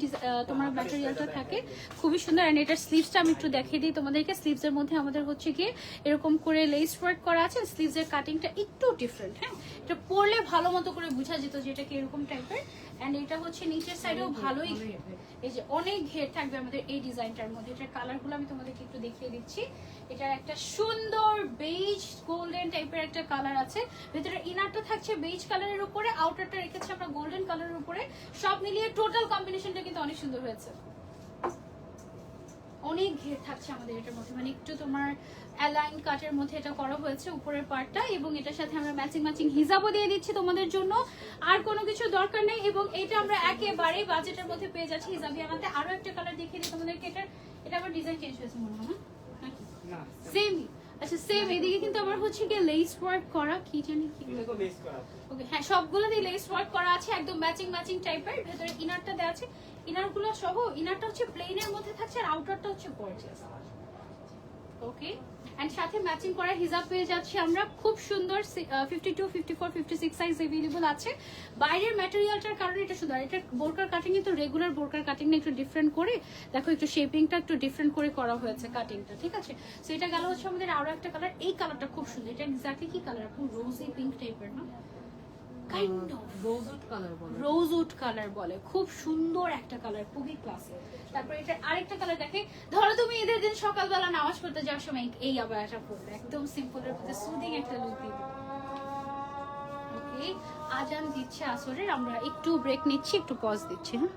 তোমার ম্যাটেরিয়ালটা থাকে, খুবই সুন্দর। এন্ড এটার স্লিভসটা আমি একটু দেখিয়ে দিই তোমাদেরকে। স্লিভসের মধ্যে আমাদের হচ্ছে গিয়ে এরকম করে লেস ওয়ার্ক করা আছে। স্লিভসের কাটিংটা একটু ডিফারেন্ট। হ্যাঁ, এটা পরলে ভালো মতো করে বোঝা যেত যে এটা কি এরকম টাইপের। এন্ড এটা হচ্ছে নিচের সাইডেও ভালোই ঘের, এই যে অনেক ঘের থাকবে আমাদের এই ডিজাইনটার মধ্যে। এটার কালারগুলো আমি তোমাদেরকে একটু দেখিয়ে দিচ্ছি। এটার একটা সুন্দর বেজ গোল্ডেন টাইপের একটা কালার আছে। ভেতরে ইনারটা থাকছে বেজ কালারের উপরে, আউটারটা রেখেছি আমরা গোল্ডেন কালারের উপরে। সব মিলিয়ে টোটাল কম্বিনেশনটা কিন্তু অনেক সুন্দর হয়েছে। অনেক ঘের থাকছে আমাদের এটার মধ্যে, মানে একটু তোমার অ্যালাইন কাটের মধ্যে এটা করা হয়েছে উপরের পার্টটা। এবং এটার সাথে আমরা ম্যাচিং হিজাবও দিয়ে দিচ্ছি তোমাদের জন্য, আর কোনো কিছু দরকার নেই। এবং এটা আমরা একেবারে বাজেটের মধ্যে পেয়ে যাচ্ছি হিজাবিয়ানাতে। আরো একটা কালার দেখিয়ে দিই তোমাদেরকে। এটা আবার ডিজাইন চেঞ্জ হয়েছে মনে হয় না? সেম। আচ্ছা, সেম। এদিকে কিন্তু আবার হচ্ছে কি লেস ওয়ার্ক করা, কি জানি কি লেস করা। ওকে, হ্যাঁ, সবগুলোতেই লেস ওয়ার্ক করা আছে, একদম ম্যাচিং টাইপের। ভেতরে ইনারটা দেওয়া আছে, ইনারগুলো সহ। ইনারটা হচ্ছে প্লেনের মধ্যে থাকছে আর আউটারটা হচ্ছে গর্জিয়াস। ওকে, এন্ড সাথে ম্যাচিং করা হিজাব পেয়ে যাচ্ছি আমরা। খুব সুন্দর 52, 54, 56 সাইজ अवेलेबल আছে। বাইরের ম্যাটেরিয়ালটার কারণে এটা সুন্দর। এটা বোরকার কাটিং কিন্তু রেগুলার বোরকার কাটিং না, একটু ডিফারেন্ট করে দেখো, একটু শেপিংটা একটু ডিফারেন্ট করে করা হয়েছে কাটিংটা, ঠিক আছে। সো এটা গেল হচ্ছে আমাদের আরো একটা কালার। এই কালারটা খুব সুন্দর। এটা এক্স্যাক্টলি কি কালার? আপু রোজি পিঙ্ক টাইপের না? কাইন্ড অফ রোজউড কালার বলে। রোজউড কালার বলে। খুব সুন্দর একটা কালার, খুবই ক্লাসি। তারপর এটা আরেকটা কালার দেখে, ধরো তুমি ঈদের দিন সকালবেলা নামাজ পড়তে যাওয়ার সময় এই আবায়াটা পরলে, একদম সিম্পলের মধ্যে সুদিং একটা লুক দিবে। ওকে, আজান দিচ্ছে আসরের, আমরা একটু ব্রেক নিচ্ছি, একটু পজ দিচ্ছি। হ্যাঁ।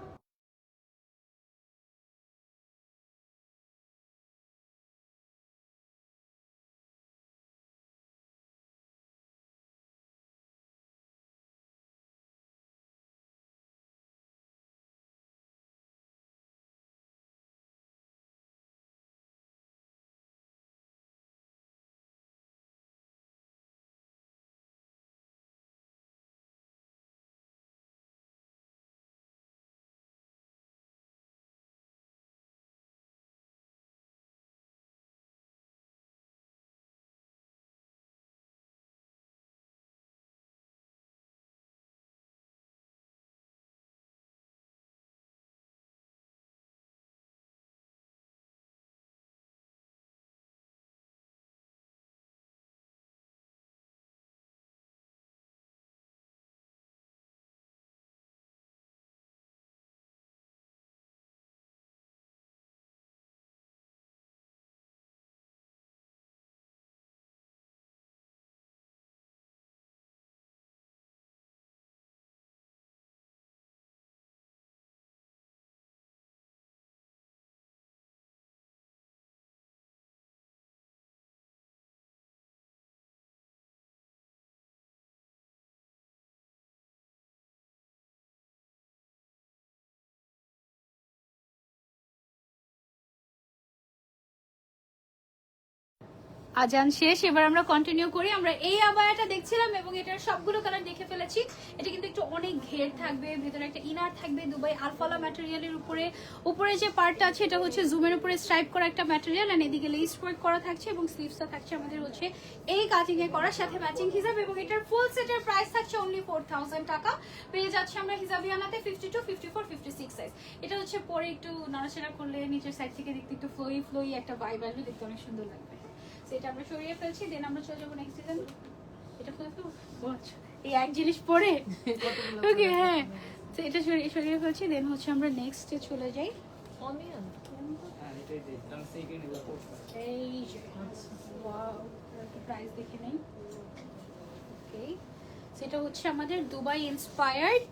আজান শেষ, এবার আমরা কন্টিনিউ করি। আমরা এই আবায়াটা দেখছিলাম এবং এটার সবগুলো কালার দেখে ফেলেছি। এটা কিন্তু একটু অনেক ঘের থাকবে, ভেতরে একটা ইনার থাকবে দুবাই আলফালা ম্যাটেরিয়ালের উপরে যে পার্টটা আছে এটা হচ্ছে জুমের উপরে স্ট্রাইপ করা একটা ম্যাটেরিয়াল, আর এদিকে লেস ওয়ার্ক করা থাকছে এবং স্লিভসটা থাকছে আমাদের হচ্ছে এই কাটিং এ করার সাথে ম্যাচিং হিজাব, এবং এটার ফুল সেটের প্রাইস থাকছে অনলি 4000 টাকা। পেয়ে যাচ্ছে আমরা হিজাবিয়ানাতে 52, 54, 56 সাইজ। এটা হচ্ছে পরে একটু নড়াচড়া করলে নিচের সাইড থেকে দেখতে একটু ফ্লোই একটা ভাইব আসবে, দেখতে অনেক সুন্দর লাগবে। সেটা আমরা সরিয়ে ফেলছি, দেন আমরা চলে যাবো নেক্সট ডিজাইন। এটা এই এক জিনিস পরে ওকে, হ্যাঁ এটা সরিয়ে ফেলছি, দেন হচ্ছে আমরা নেক্সটে চলে যাই। এই যে ওয়াও, প্রাইস দেখে নেই। ওকে, সেটা হচ্ছে আমাদের Dubai inspired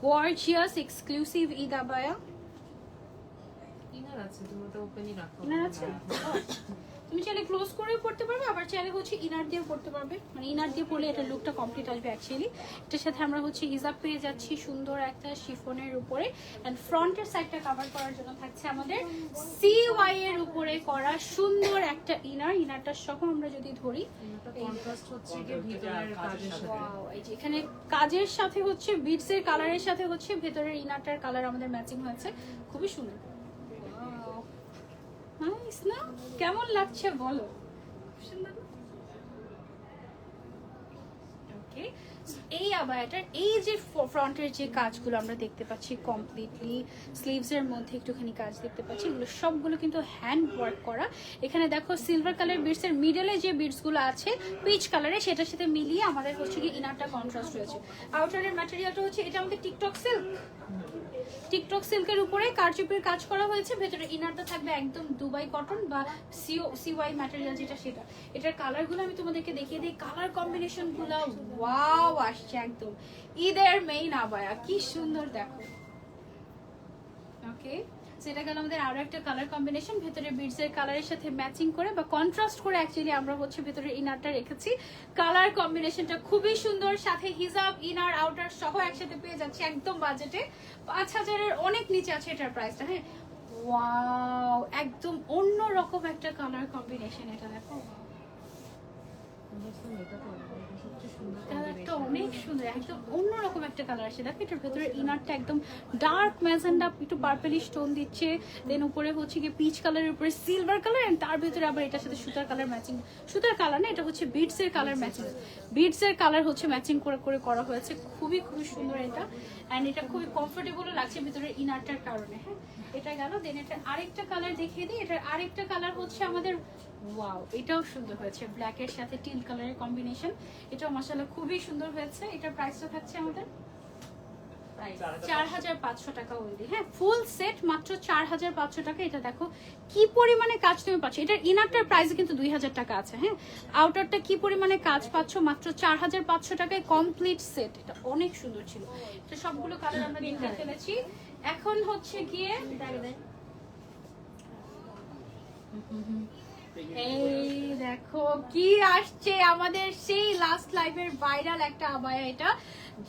gorgeous exclusive Eid abaya. Inner আছে, তুমি ওটা ওপেনই রাখো। ইনার আছে, তুমি চাইলে ক্লোজ করেও পড়তে পারবে, আবার চাইলে হচ্ছে ইনার দিয়েও পড়তে পারবে। মানে ইনার দিয়ে পড়লে এটা লুকটা কমপ্লিট আসবে অ্যাকচুয়ালি। এটার সাথে আমরা হচ্ছে হিজাব পেয়ে যাচ্ছি সুন্দর একটা শিফনের উপরে, এন্ড ফ্রন্টের সাইডটা কভার করার জন্য থাকছে আমাদের CY এর উপরে করা সুন্দর একটা ইনারটা সহ আমরা যদি ধরি কন্ট্রাস্ট হচ্ছে কি ভিতরের কাজের সাথে। ওয়াও, এই যে এখানে কাজের সাথে হচ্ছে বিটস এর কালারের সাথে হচ্ছে ভেতরের ইনারটার কালার আমাদের ম্যাচিং হয়েছে, খুবই সুন্দর। নাইস না? কেমন লাগছে বলো? সুন্দর না? ওকে, এই আবায়াটার এই যে ফ্রন্টের যে কাজগুলো আমরা দেখতে পাচ্ছি কমপ্লিটলি, স্লিভস এর মধ্যে একটুখানি কাজ দেখতে পাচ্ছি, এগুলো সবগুলো কিন্তু হ্যান্ড ওয়ার্ক করা। এখানে দেখো সিলভার কালার বিটস এর মিডলে যে বিটস গুলো আছে পিচ কালারে, সেটার সাথে মিলিয়ে আমাদের হচ্ছে কি ইনারটা কন্ট্রাস্ট হয়েছে। আউটারের ম্যাটেরিয়ালটা হচ্ছে এটা আমাদের টিকটক সিল্কের উপরে কারচুপির কাজ করা হয়েছে, ভেতরে ইনারটা থাকবে একদম দুবাই কটন বা CY ম্যাটেরিয়াল যেটা সেটা। এটার কালারগুলো আমি তোমাদেরকে দেখিয়ে দিই, কালার কম্বিনেশন গুলো ওয়াও আসছে একদম ঈদের মেইন আবায়া, কি সুন্দর দেখো। ওকে, সেটা গেল আমাদের আরো একটা কালার কম্বিনেশন, ভেতরে বিডস এর কালারের সাথে ম্যাচিং করে বা কন্ট্রাস্ট করে অ্যাকচুয়ালি আমরা হচ্ছে ভেতরে ইনারটা রেখেছি। কালার কম্বিনেশনটা খুবই সুন্দর, সাথে হিজাব ইনার আউটার সহ একসাথে পেয়ে যাচ্ছে একদম বাজেটে। 5000-এর অনেক নিচে আছে এটার প্রাইসটা। হ্যাঁ, ওয়াও, একদম অন্য রকম একটা কালার কম্বিনেশন। এটা দেখো, কালারটা অনেক সুন্দর, একদম অন্যরকম একটা কালার আসছে। দেখো এটার ভেতরে ইনারটা একদম ডার্ক ম্যাজেন্ডা, একটু পার্পলিশ টোন দিচ্ছে, দেন উপরে হচ্ছে কি পিচ কালারের উপরে সিলভার কালার, এন্ড তার ভেতরে আবার এটার সাথে সুতার কালার ম্যাচিং, সুতার কালার না, এটা হচ্ছে বিটস এর কালার ম্যাচিং, বিটস এর কালার হচ্ছে ম্যাচিং করে করে করা হয়েছে, খুবই খুবই সুন্দর এটা। এন্ড এটা খুবই কমফোর্টেবলও লাগছে ভেতরে ইনারটার কারণে। হ্যাঁ, এটা গেল, দেন এটা আরেকটা কালার দেখিয়ে দিই। এটার আরেকটা কালার হচ্ছে আমাদের ওয়াও, এটাও সুন্দর হয়েছে, ব্ল্যাক এর সাথে টিল কালারের কম্বিনেশন, এটাও মাশাআল্লাহ খুবই সুন্দর হয়েছে। এটার প্রাইসটা থাকছে আমাদের 4500 টাকা ওনলি। হ্যাঁ, ফুল সেট মাত্র 4500 টাকা। এটা দেখো কি পরিমাণে কাজ তুমি পাচ্ছ, এটার ইনারটার প্রাইস কিন্তু 2000 টাকা আছে। হ্যাঁ, আউটারটা কি পরিমাণে কাজ পাচ্ছ মাত্র 4500 টাকায় কমপ্লিট সেট। এটা অনেক সুন্দর ছিল। এটা সবগুলো কালার আমরা দেখে ফেলেছি। এখন হচ্ছে গিয়ে এই দেখো কি আসছে আমাদের সেই লাস্ট লাইভের ভাইরাল একটা আবায়া, এটা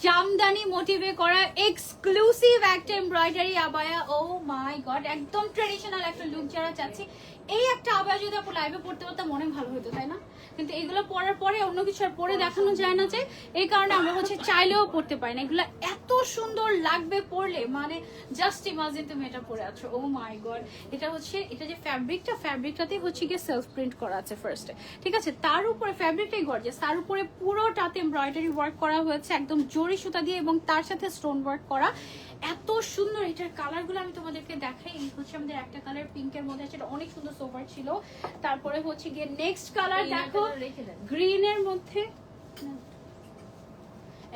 জামদানি মোটিভে করা এক্সক্লুসিভ একটা এমব্রয়ডারি আবায়া। ও মাই গড, একদম ট্রেডিশনাল একটা লুক যারা চাচ্ছি, এই একটা আবায়া যদি আপু লাইভে পড়তে পারতাম মনে ভালো হতো, তাই না? কিন্তু এগুলো পরার পরে অন্য কিছু আর পরে দেখানো যায় না, যে এই কারণে আমরা হচ্ছে চাইলেও পড়তে পারি না। এগুলো এত সুন্দর লাগবে পরলে, মানে জাস্ট ইমাজিন তুমি এটা পরে আছো। ও মাই গড, এটা হচ্ছে, এটা যে ফ্যাব্রিকটাতেই হচ্ছে গিয়ে সেলফ প্রিন্ট করা আছে ফার্স্টে, ঠিক আছে? তার উপরে ফ্যাব্রিকটাই গর্জিয়াস, তার উপরে পুরোটাতে এমব্রয়ডারি ওয়ার্ক করা হয়েছে একদম জরি সুতা দিয়ে, এবং তার সাথে স্টোন ওয়ার্ক করা, এত সুন্দর। এটার কালারগুলো আমি তোমাদেরকে দেখাই। এই হচ্ছে আমাদের একটা কালার পিঙ্কের মধ্যে আছে, এটা অনেক সুন্দর সোভার ছিল। তারপরে হচ্ছে গিয়ে নেক্সট কালার দেখো গ্রিনের মধ্যে,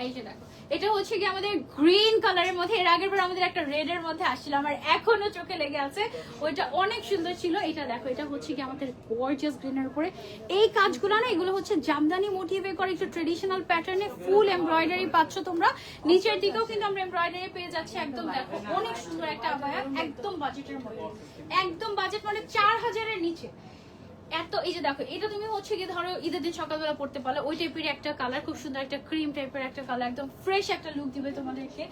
এই যে দেখো এটা হচ্ছে কি আমাদের গ্রিন কালারের মধ্যে। এর আগের বার আমাদের একটা রেড এর মধ্যে আসছিল, আমার এখনো চোখে লেগে আছে, ওইটা অনেক সুন্দর ছিল। এটা দেখো, এটা হচ্ছে কি আমাদের গর্জিয়াস গ্রিনের উপরে। এই কাজগুলো না, এগুলো হচ্ছে জামদানি মোটিভে করে একটু ট্রেডিশনাল প্যাটার্নে ফুল এমব্রয়ডারি পাচ্ছ তোমরা। নিচের দিকেও কিন্তু আমরা এমব্রয়ডারি পেয়ে যাচ্ছি একদম। দেখো অনেক সুন্দর একটা আবায়া, একদম বাজেটের মধ্যে, একদম বাজেট মানে 4000-এর নিচে। এত এই যে দেখো এটা তুমি হচ্ছে কি ধরো ঈদের দিন সকালবেলা পড়তে পারলে ওই টাইপের একটা কালার, খুব সুন্দর একটা ক্রিম টাইপের একটা কালার, একদম ফ্রেশ একটা লুক দিবে তোমাদেরকে।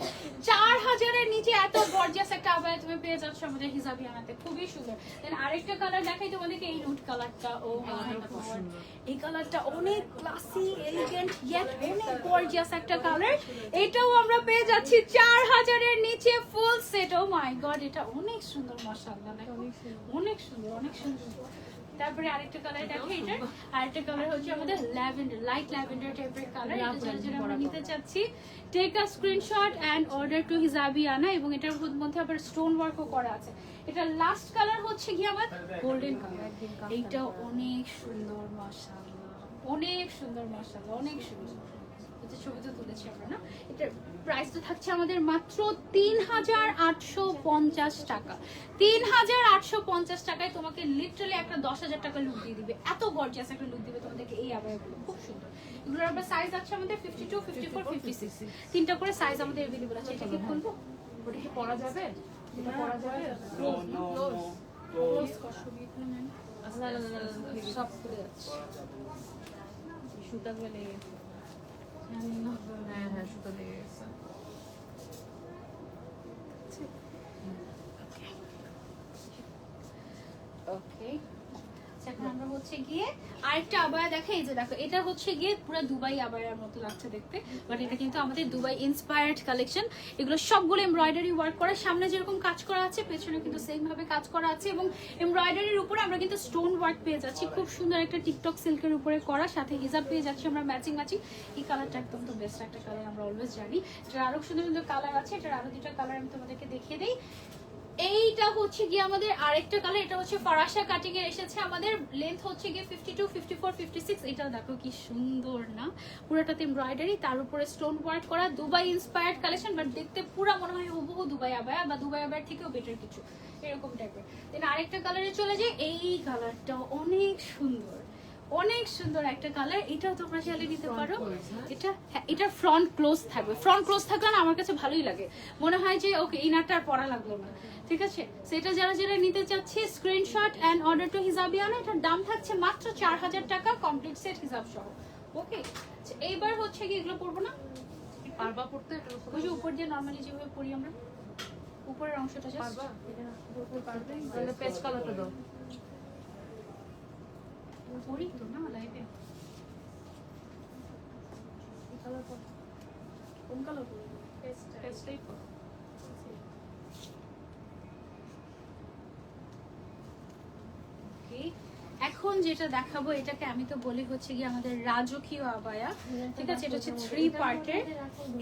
4000-এর নিচে এত গর্জিয়াস একটা আবায়া তুমি পেয়ে যাচ্ছ আমাদের হিজাবিয়ানাতে, খুবই সুন্দর। দেন আরেকটা কালার দেখাই তোমাদেরকে, এই নুট কালারটা। ও মাই গড, এই কালারটা অনেক ক্লাসি এলিগেন্ট ইয়েট অনেক গর্জিয়াস একটা কালার। এটাও আমরা পেয়ে যাচ্ছি 4000-এর নিচে ফুল সেট। ও মাই গড, এটা অনেক সুন্দর মাশাআল্লাহ, অনেক সুন্দর, অনেক সুন্দর। তারপরে আরেকটা কালার দেখো, এটা আরেকটা কালার হচ্ছে আমাদের ল্যাভেন্ডার, লাইট ল্যাভেন্ডার টাইপের কালার। এটা যারা যারা আমরা নিতে চাচ্ছি, take a screenshot and order to Hijabiana. এবং এটার মধ্যে আবার স্টোন ওয়ার্কও করা আছে। এটা লাস্ট কালার হচ্ছে কি আমার গোল্ডেন কালার। এইটা অনেক সুন্দর মাশাআল্লাহ, অনেক সুন্দর মাশাআল্লাহ, অনেক সুন্দর। এটা ছবিতে তুলেছি আমরা না। এটার প্রাইসটা থাকছে আমাদের মাত্র 3850 টাকা। 3850 টাকায় তোমাকে লিটারালি একটা 10,000 টাকা লুক দিয়ে দিবে। এত গর্জিয়াস একটা লুক দিবে তোমাদেরকে এই আবায়াগুলো, খুব সুন্দর। এগুলোর আবার সাইজ আছে আমাদের 52, 54, 56, তিনটা করে সাইজ আমাদের अवेलेबल আছে। এটা কি খুলবো? ওটা কি পরা যাবে? এটা পরা যাবে? ক্লোজ কষ্টবি এখানে ম্যাম। না না না সব খুলে যাচ্ছে, সুতাগুলো লেগে গেছে। হ্যাঁ হ্যাঁ, সুতা লেগে গেছে। ওকে, এখন আমরা হচ্ছে গিয়ে আরেকটা আবায়া দেখে। এই যে দেখো, এটা হচ্ছে গিয়ে পুরো দুবাই আবায়ার মতো লাগছে দেখতে, বাট এটা কিন্তু আমাদের দুবাই ইন্সপায়ার্ড কালেকশন। এগুলো সবগুলো এমব্রয়ডারি ওয়ার্ক করা, সামনে যেরকম কাজ করা আছে পেছনে কিন্তু সেম ভাবে কাজ করা আছে। এবং এমব্রয়ডারির উপরে আমরা কিন্তু স্টোন ওয়ার্ক পেয়ে যাচ্ছি, খুব সুন্দর একটা টিকটক সিল্কের উপরে করা, সাথে হিজাব পেয়ে যাচ্ছি আমরা ম্যাচিং ম্যাচিং। এই কালারটা একদম তো বেস্ট একটা কালার, আমরা অলওয়েজ জানি। এটার আরো সুন্দর সুন্দর কালার আছে, এটার আরো দুটো কালার আমি তোমাদেরকে দেখিয়ে দিই। এইটা হচ্ছে গিয়ে আমাদের আরেকটা কালার, এটা হচ্ছে ফরাসা কাটিং এর এসেছে আমাদের। লেন্থ হচ্ছে গিয়ে 52, 54, 56। এটা দেখো কি সুন্দর না, পুরোটাতে এমব্রয়ডারি, তার উপরে স্টোন ওয়ার্ক করা, দুবাই ইন্সপায়ার্ড কালেকশন, বাট দেখতে পুরো মনে হয় হুবহু দুবাই আবায়া বা দুবাই আবায়ার থেকেও বেটার কিছু, এরকম টাইপের। দেন আরেকটা কালারে চলে যায়, এই কালারটা অনেক সুন্দর, অনেক সুন্দর একটা কালার। এটাও তোমরা চাইলে নিতে পারো। এটা হ্যাঁ, এটা ফ্রন্ট ক্লোজ থাকবে। ফ্রন্ট ক্লোজ থাকলে না আমার কাছে ভালোই লাগে, মনে হয় যে ওকে ইনারটা আর পরা লাগলো না, ঠিক আছে। সেটা যারা যারা নিতে চাচ্ছি, স্ক্রিনশট এন্ড অর্ডার টু হিজাবিয়ানা। এটার দাম থাকছে মাত্র 4000 টাকা, কমপ্লিট সেট হিসাব সহ। ওকে, এইবার হচ্ছে কি এগুলো পরবো না, পারবা পড়তে? ওই যে উপর দিয়ে নরমালি যেভাবে পরি আমরা, উপরের অংশটা জাস্ট পারবা? তাহলে পেস্ট কালারটা দাও। পরি তো না লাইভে। কোন কালার পরি? পেস্টটাই পর। এখন যেটা দেখাবো, এটাকে আমি তো বলি হচ্ছে কি আমাদের রাজকীয় আবায়া, ঠিক আছে। এটা হচ্ছে 3 পার্টের।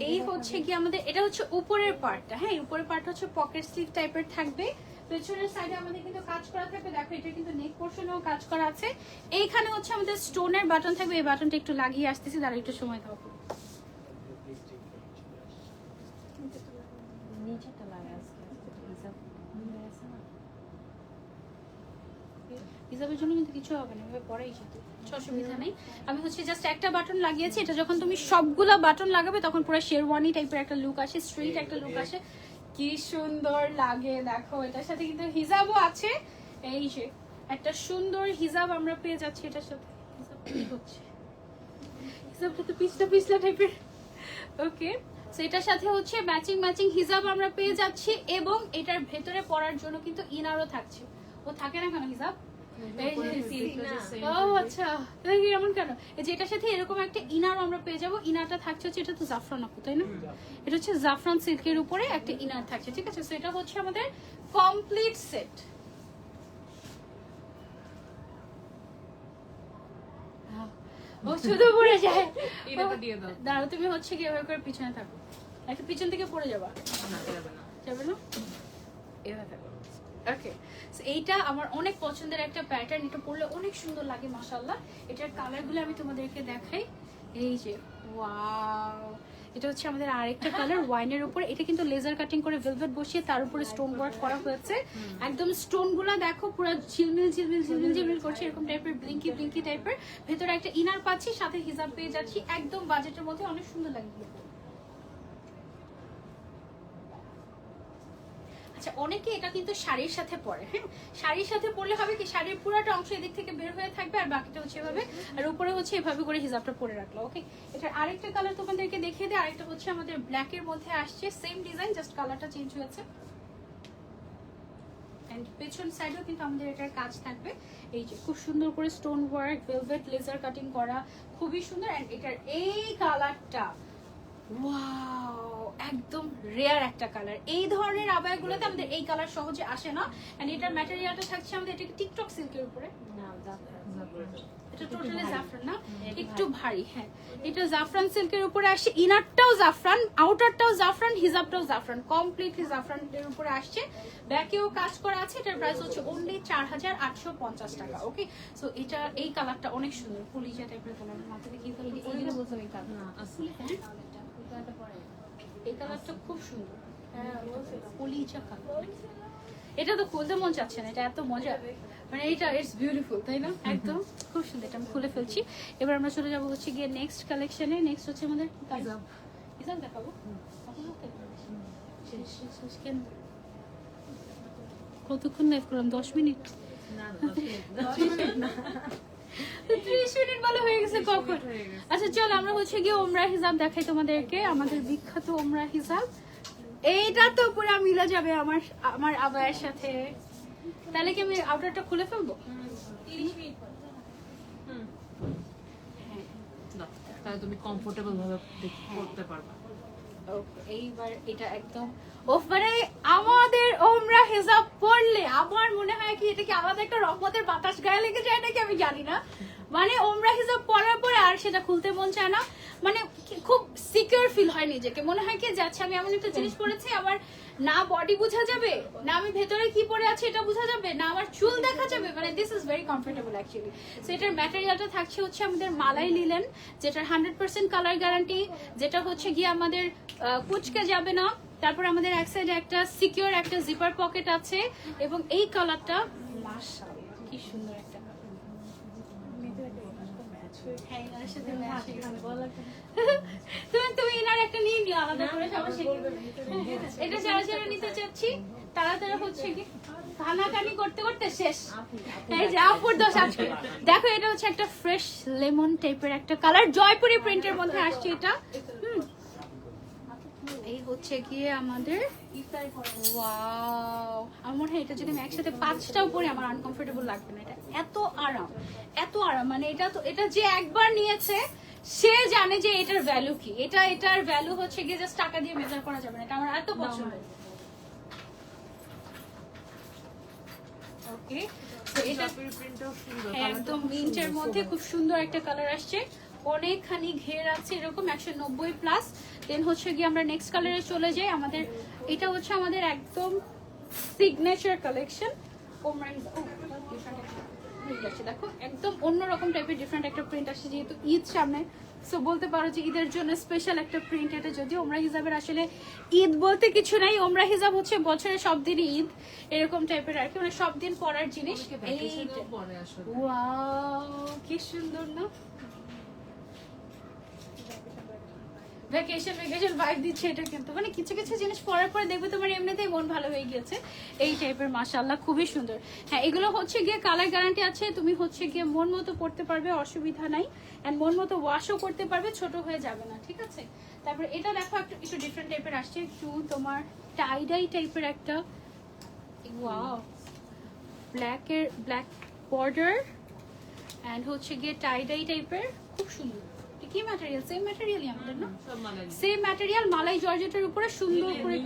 এই হচ্ছে কি আমাদের, এটা হচ্ছে উপরের পার্টটা, হ্যাঁ উপরের পার্ট হচ্ছে পকেট স্লিভ টাইপের থাকবে। পেছনের সাইডে আমাদের কিন্তু কাজ করা থাকবে, দেখো এটা কিন্তু নেক পোর্শনেও কাজ করা আছে। এইখানে হচ্ছে আমাদের স্টোনের বাটন থাকবে, এই বাটনটা একটু লাগিয়ে আসতেছি, দাঁড়া একটু সময় দাও। নিচেটা লাগে আজকে হিসাব মিলে গেছে না। হিসাবের জন্য কিন্তু কিছু হবে না, এভাবে পরেই যেতে অসুবিধা নেই। আমি হচ্ছে জাস্ট একটা বাটন লাগিয়েছি। এটা যখন তুমি সবগুলা বাটন লাগাবে তখন পুরো শেরওয়ানি টাইপের একটা লুক আসে, স্ট্রিট একটা লুক আসে, কি সুন্দর লাগে দেখো। এটার সাথে কিন্তু হিজাবও আছে, এই যে একটা সুন্দর হিজাব আমরা পেয়ে যাচ্ছি এটার সাথে। হিজাব কি হচ্ছে, হিজাবটা তো পিছলা পিছলা টাইপের। ওকে, সেটার সাথে হচ্ছে ম্যাচিং ম্যাচিং হিজাব আমরা পেয়ে যাচ্ছি। এবং এটার ভেতরে পরার জন্য কিন্তু ইনারও থাকছে। ও থাকে না কেন হিজাব? ও আচ্ছা, এমন কেন? যে এটার সাথে এরকম একটা ইনার আমরা পেয়ে যাবো। ইনারটা থাকছে হচ্ছে, এটা তো জাফরান আপু তাই না? এটা হচ্ছে জাফরান সিল্কের উপরে একটা ইনার থাকছে, ঠিক আছে। সেটা হচ্ছে আমাদের কমপ্লিট সেট। ও শুধু পড়ে যায়। এটাতে দিয়ে দাও। দাঁড়াও, তুমি হচ্ছে কি এভাবে করে পিছনে থাকো, একটা পিছন থেকে পড়ে যাবা, না যাবে না, যাবে না, এভাবে থাকো। ওকে, এইটা আমার অনেক পছন্দের একটা প্যাটার্ন, এটা পরলে অনেক সুন্দর লাগে মাশাআল্লাহ। এটার কালারগুলো আমি তোমাদেরকে দেখাই, এই যে ওয়াও, এটা হচ্ছে আমাদের আরেকটা কালার ওয়াইনের উপরে। এটা কিন্তু লেজার কাটিং করে ভেলভেট বসিয়ে তার উপরে স্টোন ওয়ার্ক করা হয়েছে। একদম স্টোনগুলো দেখো পুরো ঝিলমিল ঝিলমিল ঝিলমিল ঝিলমিল করছে, এরকম টাইপের ব্লিঙ্কি ব্লিঙ্কি টাইপের। ভেতরে একটা ইনার পাচ্ছি, সাথে হিজাব পেয়ে যাচ্ছি, একদম বাজেটের মধ্যে অনেক সুন্দর লাগে। আচ্ছা অনেকে এটা কিন্তু শাড়ির সাথে পরে, হ্যাঁ শাড়ির সাথে পরলে হবে কি শাড়ির পুরোটা অংশ এদিক থেকে বের হয়ে থাকবে আর বাকিটা হচ্ছে এভাবে, আর উপরে হচ্ছে এভাবে করে হিজাবটা পরে রাখলো। ওকে, এটার আরেকটা কালার তোমাদেরকে দেখিয়ে দিই, আরেকটা হচ্ছে আমাদের ব্ল্যাক এর মধ্যে আসছে, সেম ডিজাইন জাস্ট কালারটা চেঞ্জ হয়েছে। পেছন সাইডেও কিন্তু আমাদের এটার কাজ থাকবে, এই যে খুব সুন্দর করে stone work velvet laser cutting করা, খুবই সুন্দর। এন্ড এটার এই কালারটা ওয়াও একদম রেয়ার একটা কালার। এই ধরনের আবায়াগুলোতে আমাদের এই কালার সহজে আসে না। এন্ড এটার ম্যাটেরিয়ালটা থাকছে আমাদের এটা টিকটক সিল্কের উপরে, এটা টোটালি জাফরান না, একটু ভারী। হ্যাঁ এটা জাফরান সিল্কের উপরে আসছে, ইনারটাও জাফরান, আউটারটাও জাফরান, হিজাবটাও জাফরান, কমপ্লিটলি জাফরানের উপরে আসছে। ব্যাকেও কাজ করা আছে। এটার প্রাইস হচ্ছে অনলি 4850 টাকা। ওকে, সো এটা এই কালারটা অনেক সুন্দর, পুলিশা টাইপের কালার। মাথা দেখি এইগুলো বলতাম এই কালার, এই কালারটা খুব সুন্দর, পুলিশা কালার। এটা তো খুলতে মন চাচ্ছে না, এটা এত মজা, মানে এটা ইটস বিউটিফুল, তাই না? একদম খুব সুন্দর। এটা আমি খুলে ফেলছি। এবার আমরা চলে যাবো হচ্ছে গিয়ে নেক্সট কালেকশনে। নেক্সট হচ্ছে আমাদের হিজাব দেখাবো। কতক্ষণ লাইভ করলাম? 10 মিনিট, 30 মিনিট ভালো হয়ে গেছে কখন। আচ্ছা চল আমরা হচ্ছে গিয়ে ওমরা হিজাব দেখাই তোমাদেরকে, আমাদের বিখ্যাত ওমরা হিজাব। এইটা তো পুরো মিলা যাবে আমার আমার আবায়ের সাথে। তাহলে কি আমি আউটারটা খুলে ফেলবো? 30 মিনিট তাহলে তুমি কমফোর্টেবল ভাবে করতে পারবে। এইবার এটা একদম মানে আমাদের ওমরা হিজাব পরলে আমার মনে হয় কি এটা কি আলাদা একটা রহমতের বাতাস গায়ে লেগে যায় নাকি আমি জানি না। মানে ওমরা হিজাব পরার পরে আর সেটা খুলতে মন চায় না, মানে খুব সিকিউর ফিল হয় নিজেকে, মনে হয় কি যাচ্ছে আমি এমন একটা জিনিস পরেছি আমার না বডি বোঝা যাবে, না আমি ভেতরে কি পরে আছি এটা বোঝা যাবে, না আমার চুল দেখা যাবে, মানে this is very comfortable actually. So এটার ম্যাটেরিয়ালটা থাকছে হচ্ছে আমাদের মালাই লিলেন, যেটার 100% কালার গ্যারান্টি, যেটা হচ্ছে গিয়ে আমাদের কুচকে যাবে না। তারপর আমাদের এক সাইডে একটা সিকিউর একটা জিপার পকেট আছে, এবং এই কালারটা মাশাআল্লাহ কি সুন্দর একটা কালার। তুমি এনার একটা নিয়ে নিও আলাদা করে সবার। এটা যারা যারা নিতে চাচ্ছি তারা তারা হচ্ছে কি কানাকানি করতে করতে শেষ। এই যে আপুর দোষ আজকে দেখো, এটা হচ্ছে একটা ফ্রেশ লেমন টাইপের একটা কালার, জয়পুরি প্রিন্টের মধ্যে আসছে এটা। এই হচ্ছে গিয়ে আমাদের ওয়াও, আমার মনে হয় এটা যদি আমি একসাথে 5টাও পরে আমার আনকমফোর্টেবল লাগবে না। এটা এত আরাম, এত আরাম, মানে এটা তো এটা যে একবার নিয়েছে সে জানে যে এটার ভ্যালু কি। এটার ভ্যালু হচ্ছে গিয়ে জাস্ট টাকা দিয়ে মেজার করা যাবে না, এটা আমার এত পছন্দ। ওকে, তো এটা একদম মিন্টের মধ্যে খুব সুন্দর একটা কালার আসছে, অনেকখানি ঘের আছে এরকম 190+। দেন হচ্ছে গিয়ে আমরা নেক্সট কালারে চলে যাই। আমাদের এটা হচ্ছে আমাদের একদম সিগনেচার কালেকশন ওমরা হিজাব। দেখো একদম অন্যরকম টাইপের ডিফারেন্ট একটা প্রিন্ট আসছে, যেহেতু ঈদ সামনে, সো বলতে পারো যে ঈদের জন্য স্পেশাল একটা প্রিন্ট এটা। যদিও ওমরা হিজাবের আসলে ঈদ বলতে কিছু নাই, ওমরা হিজাব হচ্ছে বছরের সব দিনই ঈদ এরকম টাইপের আর কি, মানে সব দিন পরার জিনিস। ওয়াও কি সুন্দর না, ভ্যাকেশন ভাইব দিচ্ছে এটা, কিন্তু মানে কিছু কিছু জিনিস পরার পরে দেখবে তোমার এমনিতেই মন ভালো হয়ে গিয়েছে এই টাইপের। মাশাআল্লাহ খুবই সুন্দর। হ্যাঁ এগুলো হচ্ছে গিয়ে কালার গ্যারান্টি আছে, তুমি হচ্ছে গিয়ে মন মতো পড়তে পারবে, অসুবিধা নাই। এন্ড মন মতো ওয়াশও করতে পারবে, ছোট হয়ে যাবে না, ঠিক আছে। তারপরে এটা দেখো একটু ডিফারেন্ট টাইপের আসছে, একটু তোমার টাইডাই টাইপের একটা, ওয়াও ব্ল্যাক বর্ডার এন্ড হচ্ছে গিয়ে টাইডাই টাইপের, খুব সুন্দর। কি ম্যাটেরিয়াল? সেম ম্যাটেরিয়ালই আমাদের না, সেম ম্যাটেরিয়াল মালাই জর্জেটের উপরে সুন্দর করে,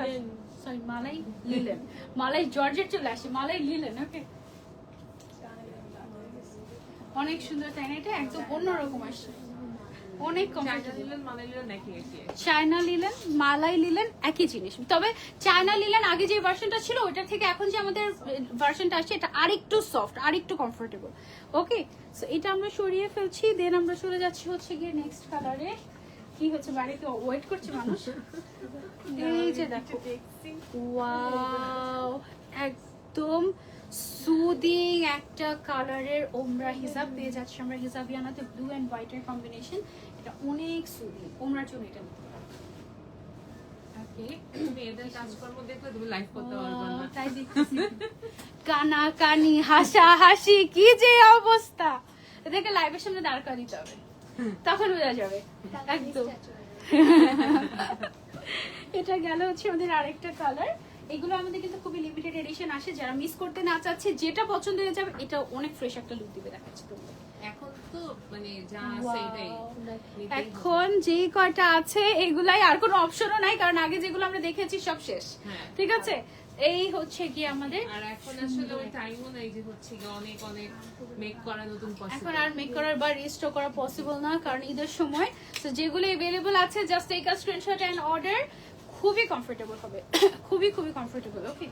সরি মালাই লিলেন, মালাই জর্জেট চলে আসে, মালাই লিলেন। ওকে, অনেক সুন্দর তাই না? এটা একদম অন্যরকম আসছে, অনেক চায়না লিলেন মালাই লিলেন একই জিনিস, তবে চায়না লিলেন আগে যে ভার্সনটা ছিল ওইটা থেকে এখন যে আমাদের ভার্সনটা আসছে এটা আরেকটু সফট, আরেকটু কমফোর্টেবল। ওকে, সো এটা আমরা সরিয়ে ফেলছি। দেন আমরা চলে যাচ্ছি হচ্ছে গিয়ে নেক্সট কালারে। কি হচ্ছে বাড়িতে ওয়েট করছে মানুষ? এই যে দেখো ওয়াও, একদম সুদিং একটা কালারের ওমরা হিজাব পেয়ে যাচ্ছে আমরা হিজাবিয়ানাতে, ব্লু এন্ড হোয়াইট এর কম্বিনেশন। এটা অনেক সুদিং, ওমরার জন্য এটা নিতে পারো। তুমি এদের কাজকর্ম দেখলে তুমি লাইভ করতে পারবে না। তাই দেখতেছি কানা কানি হাসা হাসি কি যে অবস্থা, এদেরকে লাইভের সামনে দাঁড় করিয়ে দিতে হবে, তখন বোঝা যাবে একদম। এটা গেল হচ্ছে আমাদের আরেকটা কালার। এগুলো আমাদের কিন্তু খুবই লিমিটেড এডিশন আসে, যারা মিস করতে না চাচ্ছে যেটা পছন্দ হয়ে যাবে, এটা অনেক ফ্রেশ একটা লুক দিবে দেখাচ্ছি তোমাকে। এখন তো মানে যা আছে এটাই এখন যে কয়টা আছে এগুলাই, আর কোনো অপশনও নাই, কারণ আগে যেগুলো আমরা দেখেছি সব শেষ। হ্যাঁ। ঠিক আছে, এই হচ্ছে কি আমাদের আর এখন আসলে ওই টাইমও নাই যে হচ্ছে কি অনেক অনেক মেক করা নতুন এখন পসিবল। আর মেক করার বা রিস্টক করা পসিবল না, কারণ ঈদের সময়। তো যেগুলো अवेलेबल আছে just take a screenshot and order. খুবই কমফোর্টেবল হবে, খুবই খুবই কমফোর্টেবল। ওকে,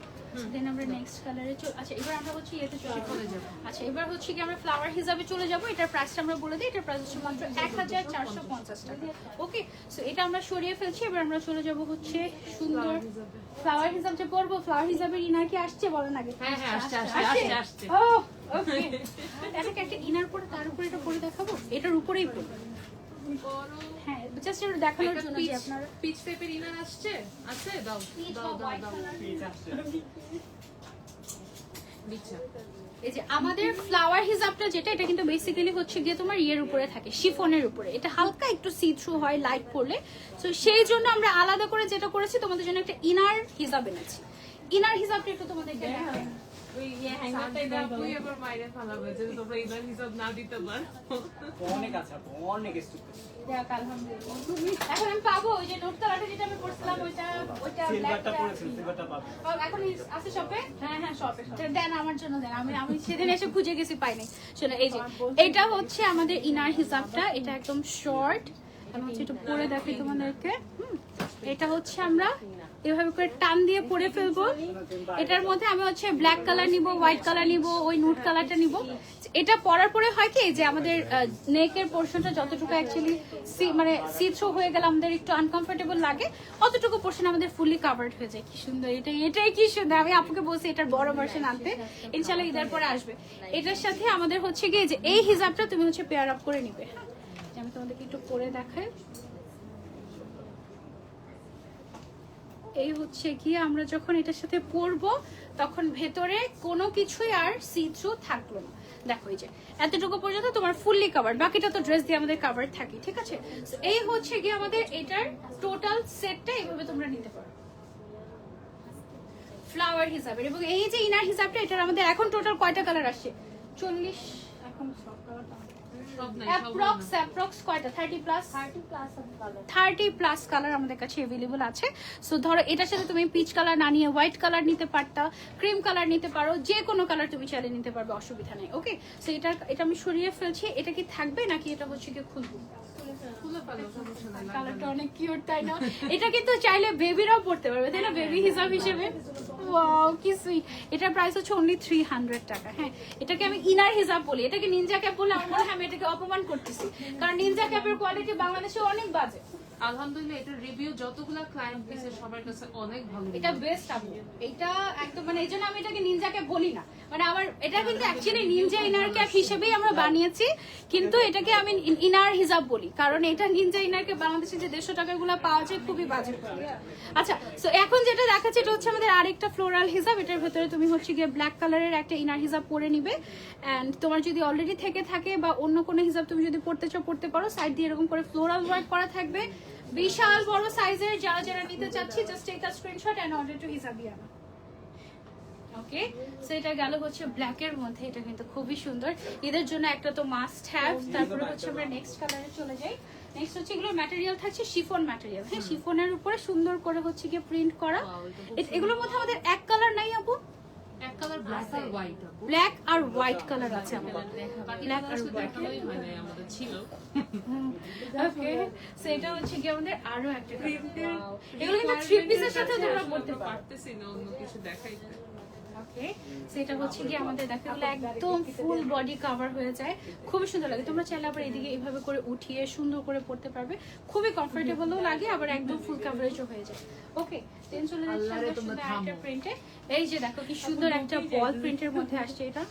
দেন আমরা নেক্সট কালারে আচ্ছা এবার আমরা হচ্ছে ইয়েতে চলে যাব। আচ্ছা এবার হচ্ছে কি আমরা ফ্লাওয়ার হিসাবে চলে যাব। এটার প্রাইসটা আমরা বলে দিই, এটার প্রাইস হচ্ছে মাত্র 1450 টাকা। ওকে, সো এটা আমরা সরিয়ে ফেলছি। এবার আমরা চলে যাব হচ্ছে সুন্দর ফ্লাওয়ার হিসাব যে পরবো। ফ্লাওয়ার হিসাবের ইনার কি আসছে বলেন আগে? হ্যাঁ হ্যাঁ আসছে আসছে। ও ওকে, এটাকে একটা ইনার পরে তার উপরে এটা পরে দেখাবো, এটার উপরেই পরবো। হ্যাঁ, জাস্ট এটা দেখানোর জন্য যে আপনারা পিচ টাইপের ইনার আসছে আছে, দাও দাও দাও দাও দিচ্ছা। এই যে আমাদের ফ্লাওয়ার হিজাবটা যেটা, এটা কিন্তু বেসিক্যালি হচ্ছে গিয়ে তোমার ইয়ের উপরে থাকে, শিফনের উপরে। এটা হালকা একটু সি থ্রু হয় লাইট পরলে, তো সেই জন্য আমরা আলাদা করে যেটা করেছি তোমাদের জন্য একটা ইনার হিজাব এনেছি। ইনার হিজাবটা একটু তোমাদেরকে দেখাই। ওই হ্যাঙ্গারটা আপুই আবার মাইরে ফেলাবে যে তোমরা ইনার হিসাব না দিতে পারো। অনেক আছে আপু, অনেক স্টক আছে। দেখ আলহামদুলিল্লাহ। এখন আমি পাবো ওই যে নোট কালারটা যেটা আমি করছিলাম, ওইটা সিলভারটা পড়েছিল, সিলভারটা পাবে। এখন আছে শপে? হ্যাঁ হ্যাঁ শপে। দেন আমার জন্য দেন, আমি সেদিন এসে খুঁজে গেছি পাইনি। শোনো এই যে এটা হচ্ছে আমাদের ইনার হিসাবটা, এটা একদম শর্ট। আমি হচ্ছে একটু পরে দেখাই তোমাদেরকে। এটা হচ্ছে আমরা এভাবে করে টান দিয়ে পরে ফেলবো। এটার মধ্যে আমি হচ্ছে ব্ল্যাক কালার নিব, হোয়াইট কালার নিব, ওই নুট কালারটা নিব। এটা পরার পরে হয় কি যে আমাদের নেকের পোর্শনটা যতটুকু অ্যাকচুয়ালি মানে সি থ্রু হয়ে গেলে আমাদের একটু আনকমফোর্টেবল লাগে, অতটুকু পোর্শন আমাদের ফুললি কাভার্ড হয়ে যায়। কি সুন্দর, এটাই কি সুন্দর। আমি আপুকে বলছি এটার বড় ভার্সন আনতে, ইনশাআল্লাহ ঈদের পরে আসবে। এটার সাথে আমাদের হচ্ছে গিয়ে যে এই হিজাবটা তুমি হচ্ছে পেয়ার আপ করে নিবে। হ্যাঁ, আমি তোমাদেরকে একটু পরে দেখাই। এই হচ্ছে কি আমরা যখন এটার সাথে পরবো তখন ভেতরে কোনো কিছুই আর সি থ্রু থাকলো না। দেখো এই যে এতটুকু পর্যন্ত তোমার ফুললি কভার, বাকিটা তো ড্রেস দিয়ে আমাদের কভার থাকে। ঠিক আছে, এই হচ্ছে কি আমাদের এটার টোটাল সেটটা এইভাবে তোমরা নিতে পারো ফ্লাওয়ার হিসাবে। এবং এই যে ইনার হিসাবটা, এটার আমাদের এখন টোটাল কয়টা কালার আসছে? 40। এখন সব কালার অ্যাপ্রক্স কয়টা? 30 প্লাস কালার আমাদের কাছে अवेलेबल আছে। সো ধরো এটার সাথে তুমি পিচ কালার না নিয়ে হোয়াইট কালার নিতে পারতা, ক্রিম কালার নিতে পারো, যে কোনো কালার তুমি চাইলে নিতে পারবে, অসুবিধা নেই। ওকে, সো এটা আমি সরিয়ে ফেলছি। এটা কি থাকবে নাকি এটা হচ্ছে কি খুলবো? খুলে ফেলো, সমস্যা নাই। কালারটা অনেক কিউট, তাই না? এটা কিন্তু চাইলে বেবিরাও পড়তে পারবে, তাই না? বেবি হিসাব হিসেবে ওয়াও কি সুইট। এটার প্রাইস হচ্ছে অনলি 300 টাকা। হ্যাঁ, এটাকে আমি ইনার হিসাব বলি, এটাকে নিনজা ক্যাপ বলে আমার মনে হয় আমি এটাকে অপমান করতেছি, কারণ নিনজা ক্যাপের কোয়ালিটি বাংলাদেশে অনেক বাজে। আলহামদুলিল্লাহ এটার রিভিউ যতগুলা ক্লায়েন্ট দিয়েছে সবার কাছে অনেক ভালো। এটা বেস্ট আপু, এটা একদম মানে এইজন্য আমি এটাকে নিনজা ক্যাপ বলি না, মানে আমার এটা কিন্তু অ্যাকচুয়ালি নিনজা ইনার ক্যাপ হিসেবেই আমরা বানিয়েছি, কিন্তু এটাকে আমি ইনার হিসাব বলি কারণ এটা নিনজা ইনার ক্যাপ বাংলাদেশে যে 150 টাকাগুলো পাওয়া যায় খুবই বাজে। আচ্ছা, সো এখন যেটা দেখাচ্ছে এটা হচ্ছে আমাদের আরেকটা ফ্লোরাল হিসাব। এটার ভেতরে তুমি হচ্ছে গিয়ে ব্ল্যাক কালারের একটা ইনার হিসাব পরে নিবে, এন্ড তোমার যদি অলরেডি থেকে থাকে বা অন্য কোনো হিসাব তুমি যদি পড়তে চাও পড়তে পারো। সাইড দিয়ে এরকম করে ফ্লোরাল ওয়ার্ক করা থাকবে, বিশাল বড় সাইজের। যারা যারা নিতে চাচ্ছি just take a screenshot and order to Hijabiana. Okay, so এটা গেল হচ্ছে ব্ল্যাক এর মধ্যে। এটা কিন্তু খুবই সুন্দর, এদের জন্য একটা তো মাস্ট হ্যাভ। তারপরে হচ্ছে আমরা নেক্সট কালারে চলে যাই। নেক্সট হচ্ছে এগুলো ম্যাটেরিয়াল থাকছে শিফন ম্যাটেরিয়াল। হ্যাঁ, শিফনের উপরে সুন্দর করে হচ্ছে গিয়ে প্রিন্ট করা। এগুলোর মধ্যে আমাদের এক কালার নাই আপু, এক কালার ব্ল্যাক আর হোয়াইট। ব্ল্যাক আর হোয়াইট কালার আছে আমাদের। ব্ল্যাক আর হোয়াইট হয় না আমাদের ছিল। ওকে, সো এটা হচ্ছে কি আমাদের আরো একটা এগুলো কিন্তু থ্রি পিসের সাথে তোমরা পড়তে পারো। পারতেছি না অন্য কিছু দেখাইতে। ওকে, সেটা হচ্ছে কি আমাদের দেখা গেলো একদম ফুল বডি কভার হয়ে যায়, খুবই সুন্দর লাগে। তোমরা চাইলে আবার এদিকে এইভাবে করে উঠিয়ে সুন্দর করে পড়তে পারবে, খুবই কমফোর্টেবলও লাগে, আবার একদম ফুল কভারেজও হয়ে যায়। ওকে, দেন চলে যাচ্ছি আমরা সুন্দর একটা প্রিন্টে। এই যে দেখো কি সুন্দর একটা বল প্রিন্টের মধ্যে আসছে এটা।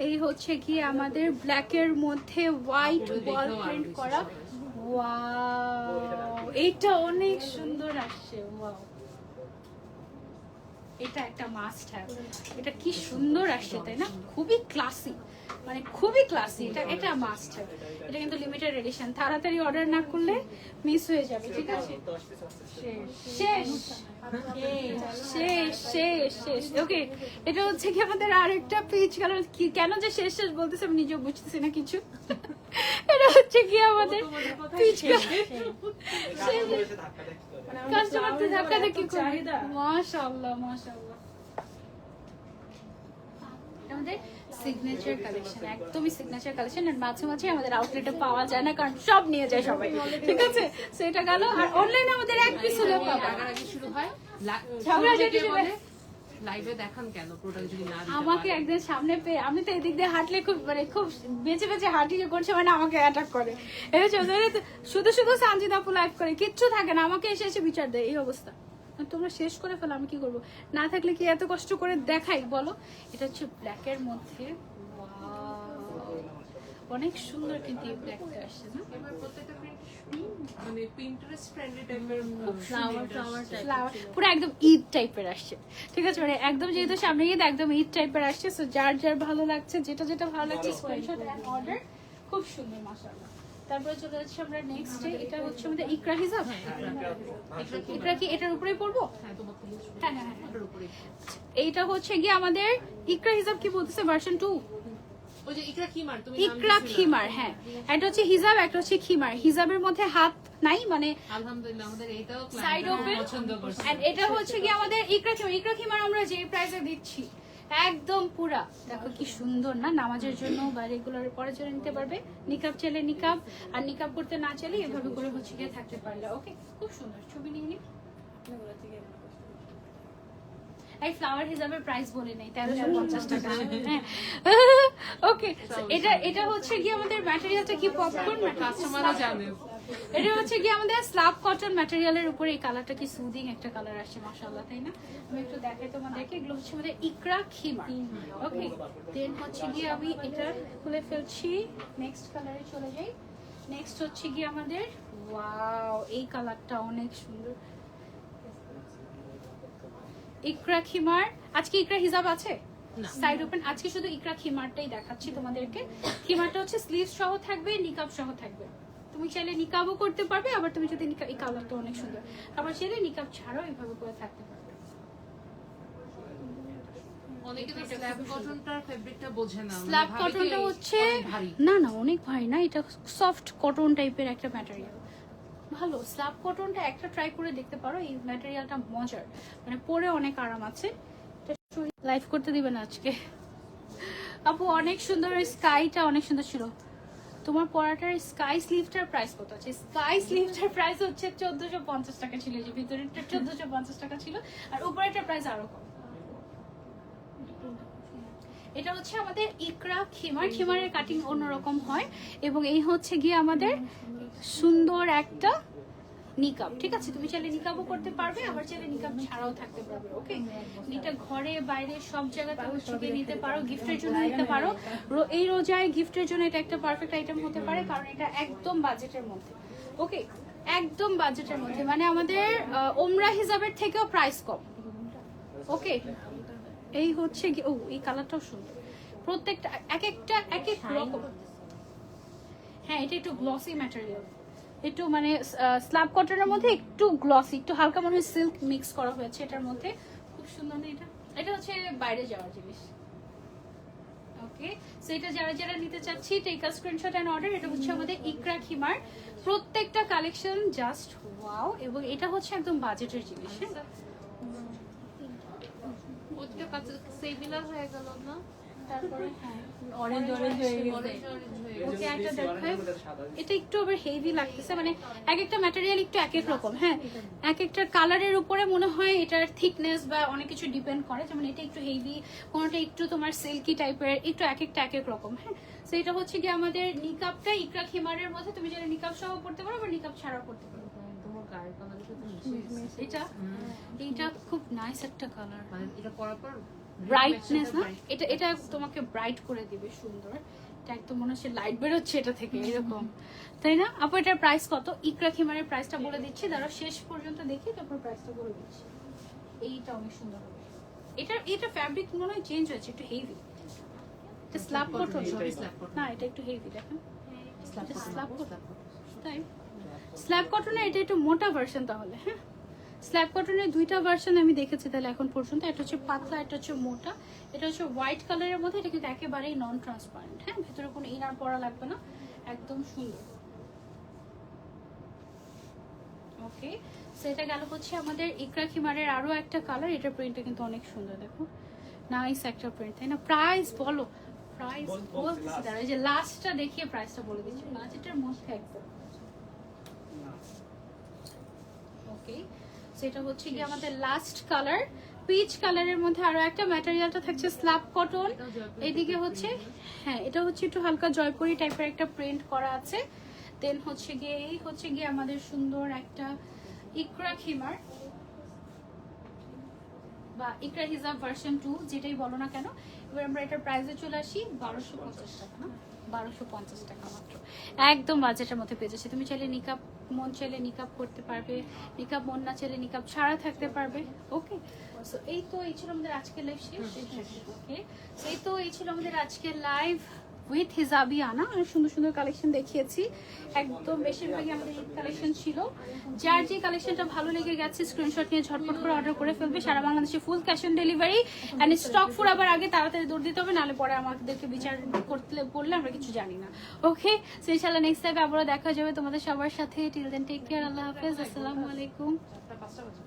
এই হচ্ছে কি আমাদের ব্ল্যাকের মধ্যে হোয়াইট বল প্রিন্ট করা। ওয়াও, এটা অনেক সুন্দর আসছে। ওয়াও, এটা একটা মাস্ট হ্যাভ। এটা কি সুন্দর আসছে তাই না? খুবই ক্লাসি, মানে খুবই ক্লাসি। এটা মাস্ট হ্যাভ। এটা কিন্তু লিমিটেড এডিশন, তাড়াতাড়ি অর্ডার না করলে মিস হয়ে যাবে। ঠিক আছে, শেষ শেষ শেষ শেষ। ওকে, এটা হচ্ছে কি আমাদের আরেকটা পিচ কালার। কেন যে শেষ শেষ বলতেছে আমি নিজেও বুঝতেছি না কিছু। এটা হচ্ছে কি আমাদের পিচ কালার। কাস্টমার তো ধাক্কা দেখি করবে। মাশাআল্লাহ মাশাআল্লাহ, আমাদের সিগনেচার কালেকশন, একদমই সিগনেচার কালেকশন। আর মাঝে মাঝে আমাদের আউটলেটে পাওয়া যায় না, কারণ সব নিয়ে যায় সবাই। ঠিক আছে, সেটা গেল। আর অনলাইনে আমাদের এক পিস হলেও পাবে। আগে শুরু হয় ঝগড়াঝাটি শুরু হয়। লাইভে দেখান কেন প্রোডাক্ট যদি না দিতে আমাকে পারে? একদিন সামনে পেয়ে, আমি তো এদিক দিয়ে হাঁটলে খুব মানে খুব বেঁচে বেঁচে হাঁটি যে করছে, মানে আমাকে অ্যাটাক করে। এই শুধু শুধু সানজিদা আপু লাইভ করে, কিচ্ছু থাকে না, আমাকে এসে এসে বিচার দেয়। এই অবস্থা। আর তোমরা শেষ করে ফেলো, আমি কি করবো? না থাকলে কি এত কষ্ট করে দেখাই বলো? এটা হচ্ছে ব্ল্যাকের মধ্যে। Wow, অনেক সুন্দর কিন্তু এই ব্ল্যাকটা আসছে না? এবার প্রত্যেকটা প্রিন্ট মানে পিন্টারেস্ট ফ্রেন্ডলি টাইপের ফ্লাওয়ার টাইপ ফ্লাওয়ার পুরো একদম ঈদ টাইপের আসছে। ঠিক আছে, মানে একদম যেহেতু সামনে ঈদ, একদম ঈদ টাইপের আসছে। সো যার যার ভালো লাগছে, যেটা যেটা ভালো লাগছে স্ক্রিনশট এন্ড অর্ডার। খুব সুন্দর মাশাআল্লাহ। তারপরে চলে যাচ্ছি আমরা নেক্সটে। এটা হচ্ছে আমাদের ইকরা হিজাব। ইকরা কি এটার উপরেই পড়বো? হ্যাঁ তোমাকে হ্যাঁ হ্যাঁ হ্যাঁ। ওটার উপরে এইটা হচ্ছে গিয়ে আমাদের ইকরা হিজাব, কি বলতেছে ভার্সন 2, ওই যে ইকরা খিমার তুমি ইকরা খিমার। হ্যাঁ, একটা হচ্ছে হিজাব, একটা হচ্ছে খিমার। হিজাবের মধ্যে হাত নাই, মানে আলহামদুলিল্লাহ আমাদের এটাও সাইড ওপেন। পছন্দ করছে। এন্ড এটা হচ্ছে কি আমাদের ইকরা খিমার। ইকরা খিমার আমরা যে প্রাইসে দিচ্ছি একদম পুরা, দেখো কি সুন্দর না? নামাজের জন্য বা রেগুলার পরার জন্য নিতে পারবে। নিকাব চাইলে নিকাব, আর নিকাব করতে না চাইলে এভাবে করে হচ্ছে গিয়ে থাকতে পারলে। ওকে, খুব সুন্দর। ছবি নিয়ে নি। এই ফ্লাওয়ার হিসাবের প্রাইস বলে নেই, 1350 টাকা। হ্যাঁ, ওকে। এটা হচ্ছে কি আমাদের ম্যাটেরিয়ালটা কি পপকর্ন কাস্টমারও জানে। এটা হচ্ছে কি আমাদের স্ল্যাব কটন ম্যাটেরিয়ালের উপরে। এই কালারটা কি সুদিং একটা কালার আসছে, মাশাআল্লাহ, তাই না? আমি একটু দেখাই তোমাদেরকে। এগুলো হচ্ছে আমাদের ইকরা খিমার। ওকে, দেন হচ্ছে কি আমি এটা খুলে ফেলছি। নেক্সট কালারে চলে যাই। নেক্সট হচ্ছে কি আমাদের, ওয়াও, এই কালারটা অনেক সুন্দর। ইকরা খিমার। আজকে ইকরা হিজাব আছে সাইড ওপেন? আজকে শুধু ইকরা খিমারটাই দেখাচ্ছি তোমাদেরকে। খিমারটা হচ্ছে স্লিভ সহ থাকবে, নিকাব সহ থাকবে। তুমি চাইলে নিকাবও করতে পারবে, আবার তুমি যদি এই কালারটা অনেক সুন্দর, আবার চাইলে নিকাব ছাড়াও এইভাবে করে থাকতে পারবে। অনেকে তো স্ল্যাব কটনটার ফেব্রিকটা বোঝে না। স্ল্যাব কটনটা হচ্ছে না না অনেক ভারী না, এটা সফট কটন টাইপের একটা ম্যাটেরিয়াল। ভালো, স্ল্যাব কটনটা একটা ট্রাই করে দেখতে পারো। এই ম্যাটেরিয়ালটা মজার, মানে পরে অনেক আরাম আছে। লাইভ করতে দিবেন আজকে আপু? অনেক সুন্দর, স্কাইটা অনেক সুন্দর ছিল। তোমার পরাটার স্কাই স্লিভটার প্রাইস কত আছে? স্কাই স্লিভটার প্রাইস হচ্ছে 1450 টাকা ছিল। যে ভিতরেরটা 1450 টাকা ছিল, আর উপরেরটার প্রাইস আরো কম। এটা হচ্ছে আমাদের ইকরা খিমার। খিমারের কাটিং অন্যরকম হয়। এবং এই হচ্ছে গিয়ে আমাদের সুন্দর একটা নিকাব। ঠিক আছে, তুমি চাইলে নিকাবও করতে পারবে, আবার চাইলে নিকাব ছাড়াও থাকতে পারবে। ওকে, এটা ঘরে বাইরে সব জায়গাতে হচ্ছে গিয়ে নিতে পারো, গিফটের জন্য নিতে পারো। এই রোজায় গিফটের জন্য এটা একটা পারফেক্ট আইটেম হতে পারে, কারণ এটা একদম বাজেটের মধ্যে। ওকে, একদম বাজেটের মধ্যে, মানে আমাদের ওমরা হিসাবের থেকেও প্রাইস কম। ওকে, এই হচ্ছে ও এই কালারটাও সুন্দর। প্রত্যেকটা এক একটা এক এক রকম। হ্যাঁ, এটা একটু গ্লসি ম্যাটেরিয়াল, একটু মানে স্ল্যাব কটনের মধ্যে একটু গ্লসি, একটু হালকা মনে হয় সিল্ক মিক্স করা হয়েছে এটার মধ্যে। খুব সুন্দর না এটা? এটা হচ্ছে বাইরে যাওয়ার জিনিস। ওকে, সো এটা যারা যারা নিতে চাচ্ছি, take a screenshot and order. এটা হচ্ছে আমাদের ইকরা খিমার। প্রত্যেকটা কালেকশন জাস্ট ওয়াও, এবং এটা হচ্ছে একদম বাজেটের জিনিস। ওইটা কাছে সিমিলার হয়ে গেল না? তারপরে হ্যাঁ, অরেঞ্জ অরেঞ্জ হয়ে গেছে। অরেঞ্জ হয়ে গেল। ওকে, একটা দেখাই। এটা একটু আবার হেভি লাগতেছে, মানে এক একটা ম্যাটেরিয়াল একটু এক এক রকম। হ্যাঁ, এক একটা কালারের উপরে মনে হয় এটার থিকনেস বা অনেক কিছু ডিপেন্ড করে। যেমন এটা একটু হেভি, কোনটা একটু তোমার সিল্কি টাইপের, একটু এক একটা এক এক রকম। হ্যাঁ, তো এটা হচ্ছে কি আমাদের নিকাবটা ইকরা খিমারের মধ্যে। তুমি যারা নিকাব সহ পড়তে পারো, বা নিকাব ছাড়াও পড়তে পারো। তোমার গায়ের কালারের সাথে মিশে এটা খুব নাইস একটা কালার। মানে এটা পরার পর ব্রাইটনেস না, এটা এটা তোমাকে ব্রাইট করে দিবে, সুন্দর। এটা একদম মনে হচ্ছে লাইট বেরোচ্ছে এটা থেকে, এরকম, তাই না আপু? এটার প্রাইস কত? ইকরা খিমারের প্রাইসটা বলে দিচ্ছি, দাঁড়াও শেষ পর্যন্ত দেখি, তারপর প্রাইসটা বলে দিচ্ছি। এইটা অনেক সুন্দর হবে। এটা ফ্যাব্রিক মনে হয় চেঞ্জ হয়েছে, একটু হেভি। এটা স্ল্যাব কটন না, এটা একটু হেভি, দেখেন স্ল্যাব কটন, তাই স্ল্যাব কটনের এটা একটু মোটা ভার্সন তাহলে। হ্যাঁ, স্ল্যাব কটনের দুইটা ভার্সন আমি দেখেছি তাহলে এখন পর্যন্ত। এটা হচ্ছে পাতলা, এটা হচ্ছে মোটা। এটা হচ্ছে হোয়াইট কালারের মধ্যে, এটা কিন্তু একেবারেই নন ট্রান্সপারেন্ট। হ্যাঁ, ভেতরে কোনো ইনার পরা লাগবে না, একদম সুন্দর। ওকে, সেটা গেল হচ্ছে আমাদের ইকরা খিমারের আরো একটা কালার। এটার প্রিন্টটা কিন্তু অনেক সুন্দর, দেখো নাইস একটা প্রিন্ট, তাই না? প্রাইস বলো, প্রাইস বলছি, দাঁড়া এই যে লাস্টটা দেখিয়ে প্রাইসটা বলে দিচ্ছি, বাজেটের মধ্যে একদম। ওকে, সেটা হচ্ছে কি আমাদের লাস্ট কালার, পিচ কালারের মধ্যে আরো একটা। ম্যাটেরিয়ালটা থাকছে স্ল্যাব কটন, এইদিকে হচ্ছে, হ্যাঁ এটা হচ্ছে একটু হালকা জয়পুরি টাইপের একটা প্রিন্ট করা আছে। দেন হচ্ছে গিয়ে এই হচ্ছে গিয়ে আমাদের সুন্দর একটা ইকরা খিমার বা ইকরা হিজাব ভার্সন 2, যেটাই বলো না কেন। এবার আমরা এটার প্রাইসে চলে আসি 1250 টাকা, না 1250 টাকা মাত্র, একদম বাজেটের মধ্যে পেয়ে যাচ্ছি। তুমি চাইলে নিকাব, মন চাইলে নিকাব করতে পারবে, নিকাব মন না চাইলে নিকাব ছাড়া থাকতে পারবে। ওকে, সো এই তো এই ছিল আমাদের আজকের লাইভ শেষ। ওকে, এই তো এই ছিল আমাদের আজকের লাইভ উইথ হিজাবিয়ানা। অনেক সুন্দর সুন্দর কালেকশন দেখিয়েছি, একদম বেশিরভাগই আমাদের এই কালেকশন ছিল। যার যে কালেকশনটা ভালো লেগে গেছে স্ক্রিনশট নিয়ে ঝটপট করে অর্ডার করে ফেলবে। সারা বাংলাদেশে full cash on delivery and stock full আবার আগে তাড়াতাড়ি দৌড় দিতে হবে, নাহলে পরে আমাদেরকে বিচার করতে বললে আমরা কিছু জানি না। ওকে, সো ইনশাআল্লাহ নেক্সট টাইমে আবারও দেখা যাবে তোমাদের সবার সাথে। টিল দেন টেক কেয়ার, আল্লাহ হাফেজ, আসসালামু আলাইকুম। 5টা বাজে।